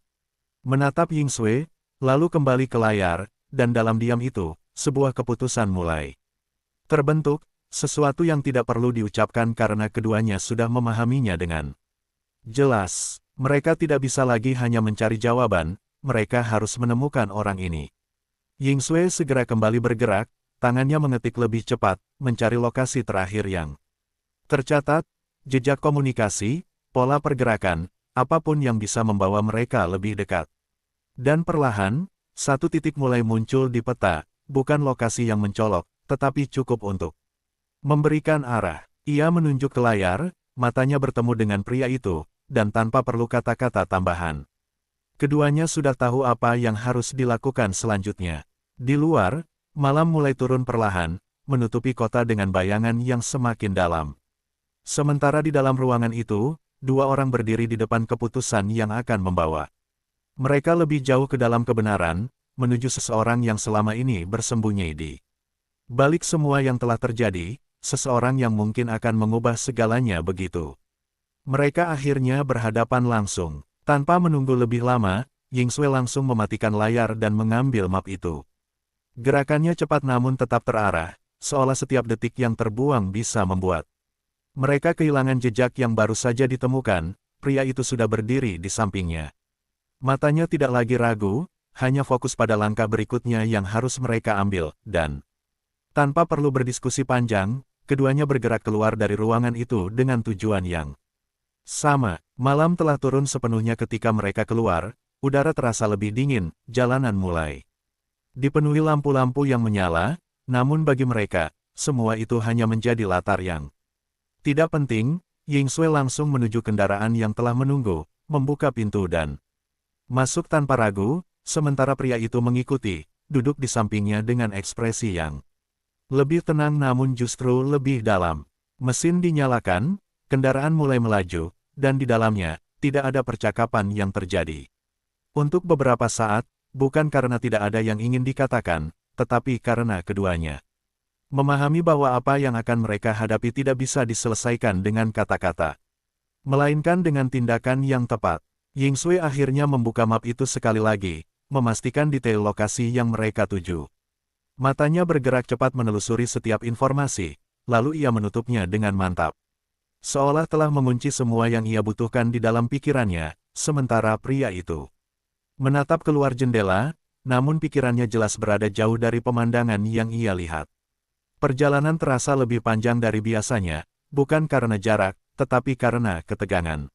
menatap Ying Sui, lalu kembali ke layar, dan dalam diam itu, sebuah keputusan mulai terbentuk, sesuatu yang tidak perlu diucapkan karena keduanya sudah memahaminya dengan jelas. Mereka tidak bisa lagi hanya mencari jawaban, mereka harus menemukan orang ini. Ying Sui segera kembali bergerak, tangannya mengetik lebih cepat, mencari lokasi terakhir yang tercatat, jejak komunikasi, pola pergerakan, apapun yang bisa membawa mereka lebih dekat. Dan perlahan, satu titik mulai muncul di peta, bukan lokasi yang mencolok, tetapi cukup untuk memberikan arah. Ia menunjuk ke layar, matanya bertemu dengan pria itu, dan tanpa perlu kata-kata tambahan. Keduanya sudah tahu apa yang harus dilakukan selanjutnya. Di luar, malam mulai turun perlahan, menutupi kota dengan bayangan yang semakin dalam. Sementara di dalam ruangan itu, dua orang berdiri di depan keputusan yang akan membawa mereka lebih jauh ke dalam kebenaran, menuju seseorang yang selama ini bersembunyi di balik semua yang telah terjadi, seseorang yang mungkin akan mengubah segalanya begitu. Mereka akhirnya berhadapan langsung. Tanpa menunggu lebih lama, Ying Sui langsung mematikan layar dan mengambil map itu. Gerakannya cepat namun tetap terarah, seolah setiap detik yang terbuang bisa membuat mereka kehilangan jejak yang baru saja ditemukan. Pria itu sudah berdiri di sampingnya. Matanya tidak lagi ragu, hanya fokus pada langkah berikutnya yang harus mereka ambil, dan tanpa perlu berdiskusi panjang, keduanya bergerak keluar dari ruangan itu dengan tujuan yang sama. Malam telah turun sepenuhnya ketika mereka keluar, udara terasa lebih dingin, jalanan mulai dipenuhi lampu-lampu yang menyala, namun bagi mereka, semua itu hanya menjadi latar yang tidak penting. Ying Sui langsung menuju kendaraan yang telah menunggu, membuka pintu dan masuk tanpa ragu, sementara pria itu mengikuti, duduk di sampingnya dengan ekspresi yang lebih tenang namun justru lebih dalam. Mesin dinyalakan, kendaraan mulai melaju, dan di dalamnya, tidak ada percakapan yang terjadi. Untuk beberapa saat, bukan karena tidak ada yang ingin dikatakan, tetapi karena keduanya memahami bahwa apa yang akan mereka hadapi tidak bisa diselesaikan dengan kata-kata, melainkan dengan tindakan yang tepat. Ying Sui akhirnya membuka map itu sekali lagi, memastikan detail lokasi yang mereka tuju. Matanya bergerak cepat menelusuri setiap informasi, lalu ia menutupnya dengan mantap. Seolah telah mengunci semua yang ia butuhkan di dalam pikirannya, sementara pria itu menatap keluar jendela, namun pikirannya jelas berada jauh dari pemandangan yang ia lihat. Perjalanan terasa lebih panjang dari biasanya, bukan karena jarak, tetapi karena ketegangan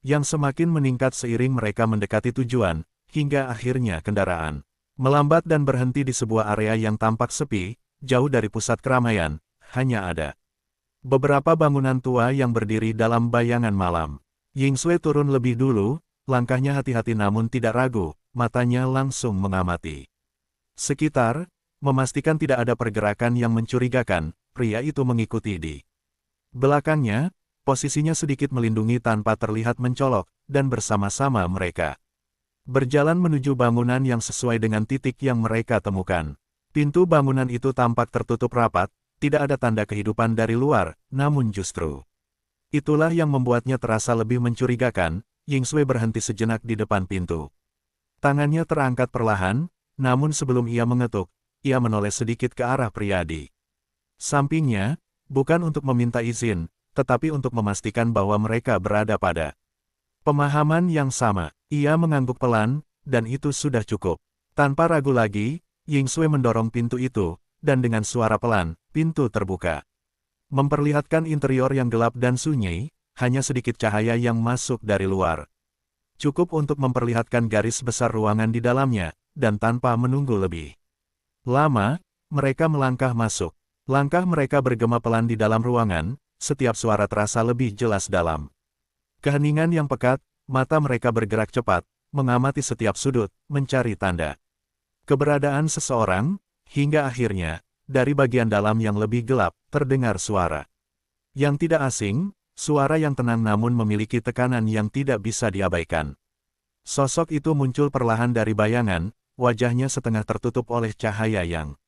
yang semakin meningkat seiring mereka mendekati tujuan, hingga akhirnya kendaraan melambat dan berhenti di sebuah area yang tampak sepi, jauh dari pusat keramaian, hanya ada beberapa bangunan tua yang berdiri dalam bayangan malam. Yingsue turun lebih dulu, langkahnya hati-hati namun tidak ragu, matanya langsung mengamati sekitar, memastikan tidak ada pergerakan yang mencurigakan. Pria itu mengikuti di belakangnya, posisinya sedikit melindungi tanpa terlihat mencolok, dan bersama-sama mereka berjalan menuju bangunan yang sesuai dengan titik yang mereka temukan. Pintu bangunan itu tampak tertutup rapat, tidak ada tanda kehidupan dari luar, namun justru itulah yang membuatnya terasa lebih mencurigakan. Yingsue berhenti sejenak di depan pintu. Tangannya terangkat perlahan, namun sebelum ia mengetuk, ia menoleh sedikit ke arah pria di sampingnya, bukan untuk meminta izin, tetapi untuk memastikan bahwa mereka berada pada pemahaman yang sama. Ia mengangguk pelan, dan itu sudah cukup. Tanpa ragu lagi, Yingsue mendorong pintu itu, dan dengan suara pelan, pintu terbuka. Memperlihatkan interior yang gelap dan sunyi, hanya sedikit cahaya yang masuk dari luar. Cukup untuk memperlihatkan garis besar ruangan di dalamnya, dan tanpa menunggu lebih lama, mereka melangkah masuk. Langkah mereka bergema pelan di dalam ruangan, setiap suara terasa lebih jelas dalam keheningan yang pekat. Mata mereka bergerak cepat, mengamati setiap sudut, mencari tanda keberadaan seseorang, hingga akhirnya, dari bagian dalam yang lebih gelap, terdengar suara yang tidak asing, suara yang tenang namun memiliki tekanan yang tidak bisa diabaikan. Sosok itu muncul perlahan dari bayangan, wajahnya setengah tertutup oleh cahaya yang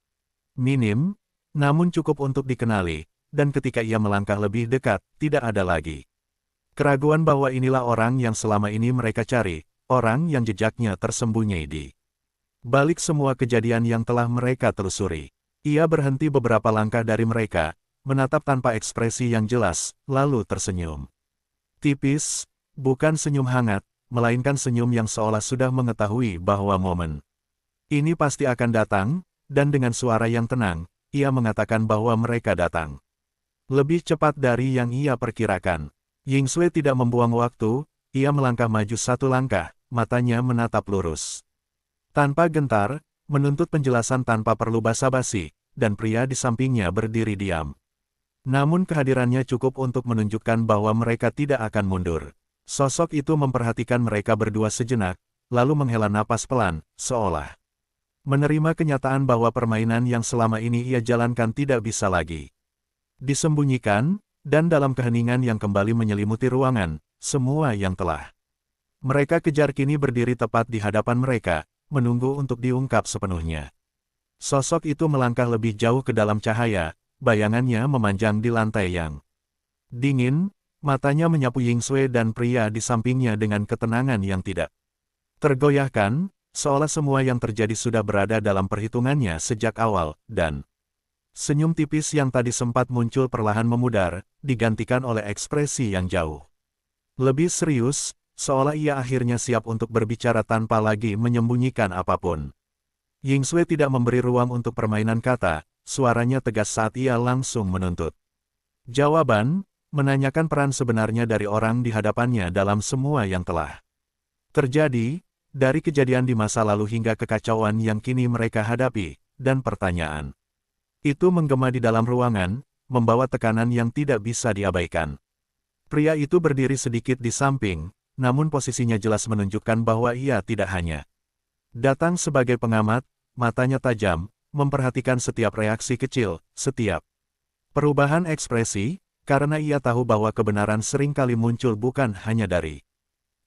minim, namun cukup untuk dikenali, dan ketika ia melangkah lebih dekat, tidak ada lagi keraguan bahwa inilah orang yang selama ini mereka cari, orang yang jejaknya tersembunyi di balik semua kejadian yang telah mereka telusuri. Ia berhenti beberapa langkah dari mereka, menatap tanpa ekspresi yang jelas, lalu tersenyum tipis, bukan senyum hangat, melainkan senyum yang seolah sudah mengetahui bahwa momen ini pasti akan datang, dan dengan suara yang tenang, ia mengatakan bahwa mereka datang lebih cepat dari yang ia perkirakan. Yingsue tidak membuang waktu, ia melangkah maju satu langkah, matanya menatap lurus tanpa gentar, menuntut penjelasan tanpa perlu basa-basi, dan pria di sampingnya berdiri diam. Namun kehadirannya cukup untuk menunjukkan bahwa mereka tidak akan mundur. Sosok itu memperhatikan mereka berdua sejenak, lalu menghela napas pelan, seolah menerima kenyataan bahwa permainan yang selama ini ia jalankan tidak bisa lagi disembunyikan, dan dalam keheningan yang kembali menyelimuti ruangan, semua yang telah mereka kejar kini berdiri tepat di hadapan mereka, menunggu untuk diungkap sepenuhnya. Sosok itu melangkah lebih jauh ke dalam cahaya, bayangannya memanjang di lantai yang dingin, matanya menyapu Yingsue dan pria di sampingnya dengan ketenangan yang tidak tergoyahkan, seolah semua yang terjadi sudah berada dalam perhitungannya sejak awal, dan senyum tipis yang tadi sempat muncul perlahan memudar, digantikan oleh ekspresi yang jauh lebih serius, seolah ia akhirnya siap untuk berbicara tanpa lagi menyembunyikan apapun. Yingsue tidak memberi ruang untuk permainan kata, suaranya tegas saat ia langsung menuntut jawaban, menanyakan peran sebenarnya dari orang di hadapannya dalam semua yang telah terjadi, dari kejadian di masa lalu hingga kekacauan yang kini mereka hadapi, dan pertanyaan itu menggema di dalam ruangan, membawa tekanan yang tidak bisa diabaikan. Pria itu berdiri sedikit di samping, namun posisinya jelas menunjukkan bahwa ia tidak hanya datang sebagai pengamat, matanya tajam, memperhatikan setiap reaksi kecil, setiap perubahan ekspresi, karena ia tahu bahwa kebenaran seringkali muncul bukan hanya dari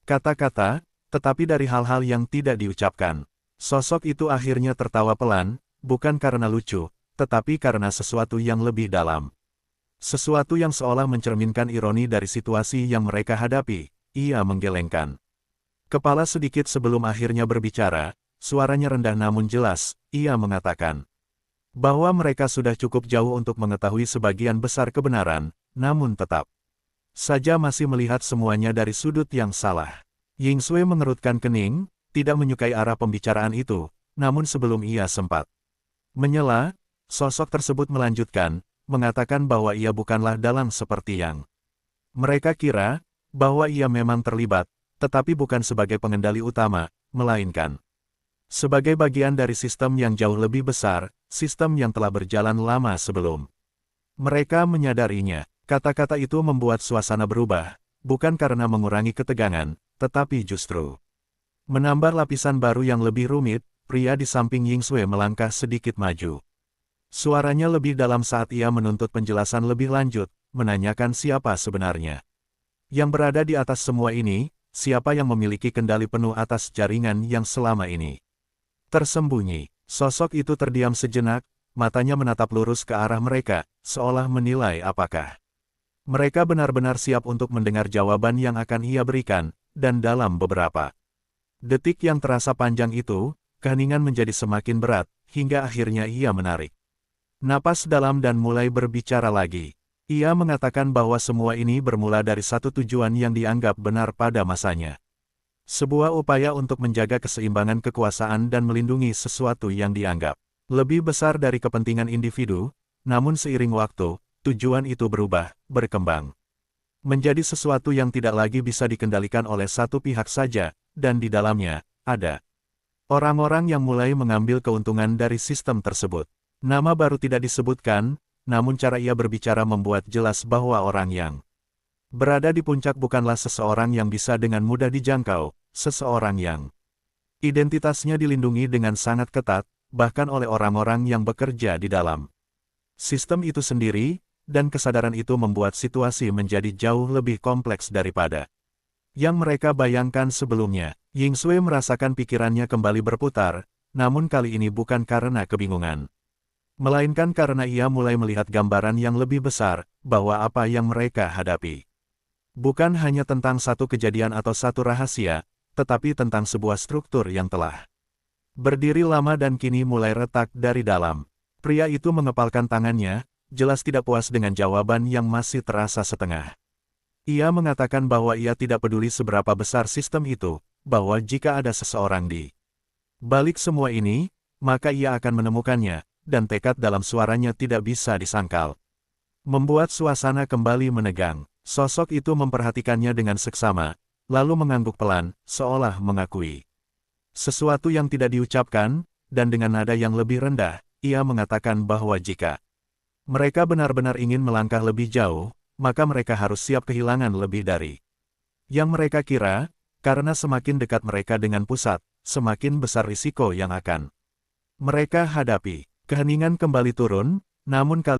kata-kata, tetapi dari hal-hal yang tidak diucapkan. Sosok itu akhirnya tertawa pelan, bukan karena lucu, tetapi karena sesuatu yang lebih dalam. Sesuatu yang seolah mencerminkan ironi dari situasi yang mereka hadapi. Ia menggelengkan kepala sedikit sebelum akhirnya berbicara, suaranya rendah namun jelas, ia mengatakan bahwa mereka sudah cukup jauh untuk mengetahui sebagian besar kebenaran, namun tetap saja masih melihat semuanya dari sudut yang salah. Ying Sui mengerutkan kening, tidak menyukai arah pembicaraan itu, namun sebelum ia sempat menyela, sosok tersebut melanjutkan, mengatakan bahwa ia bukanlah dalang seperti yang mereka kira, bahwa ia memang terlibat, tetapi bukan sebagai pengendali utama, melainkan sebagai bagian dari sistem yang jauh lebih besar, sistem yang telah berjalan lama sebelum mereka menyadarinya. Kata-kata itu membuat suasana berubah, bukan karena mengurangi ketegangan, tetapi justru menambah lapisan baru yang lebih rumit. Pria di samping Ying Sui melangkah sedikit maju. Suaranya lebih dalam saat ia menuntut penjelasan lebih lanjut, menanyakan siapa sebenarnya yang berada di atas semua ini, siapa yang memiliki kendali penuh atas jaringan yang selama ini tersembunyi. Sosok itu terdiam sejenak, matanya menatap lurus ke arah mereka, seolah menilai apakah mereka benar-benar siap untuk mendengar jawaban yang akan ia berikan, dan dalam beberapa detik yang terasa panjang itu, keheningan menjadi semakin berat, hingga akhirnya ia menarik napas dalam dan mulai berbicara lagi. Ia mengatakan bahwa semua ini bermula dari satu tujuan yang dianggap benar pada masanya. Sebuah upaya untuk menjaga keseimbangan kekuasaan dan melindungi sesuatu yang dianggap lebih besar dari kepentingan individu, namun seiring waktu, tujuan itu berubah, berkembang menjadi sesuatu yang tidak lagi bisa dikendalikan oleh satu pihak saja, dan di dalamnya, ada orang-orang yang mulai mengambil keuntungan dari sistem tersebut. Nama baru tidak disebutkan, namun cara ia berbicara membuat jelas bahwa orang yang berada di puncak bukanlah seseorang yang bisa dengan mudah dijangkau, seseorang yang identitasnya dilindungi dengan sangat ketat, bahkan oleh orang-orang yang bekerja di dalam sistem itu sendiri, dan kesadaran itu membuat situasi menjadi jauh lebih kompleks daripada yang mereka bayangkan sebelumnya. Ying Sui merasakan pikirannya kembali berputar, namun kali ini bukan karena kebingungan, melainkan karena ia mulai melihat gambaran yang lebih besar, bahwa apa yang mereka hadapi bukan hanya tentang satu kejadian atau satu rahasia, tetapi tentang sebuah struktur yang telah berdiri lama dan kini mulai retak dari dalam. Pria itu mengepalkan tangannya, jelas tidak puas dengan jawaban yang masih terasa setengah. Ia mengatakan bahwa ia tidak peduli seberapa besar sistem itu, bahwa jika ada seseorang di balik semua ini, maka ia akan menemukannya, dan tekad dalam suaranya tidak bisa disangkal. Membuat suasana kembali menegang. Sosok itu memperhatikannya dengan seksama, lalu mengangguk pelan, seolah mengakui sesuatu yang tidak diucapkan, dan dengan nada yang lebih rendah, ia mengatakan bahwa jika mereka benar-benar ingin melangkah lebih jauh, maka mereka harus siap kehilangan lebih dari yang mereka kira, karena semakin dekat mereka dengan pusat, semakin besar risiko yang akan mereka hadapi. Keheningan kembali turun, namun kali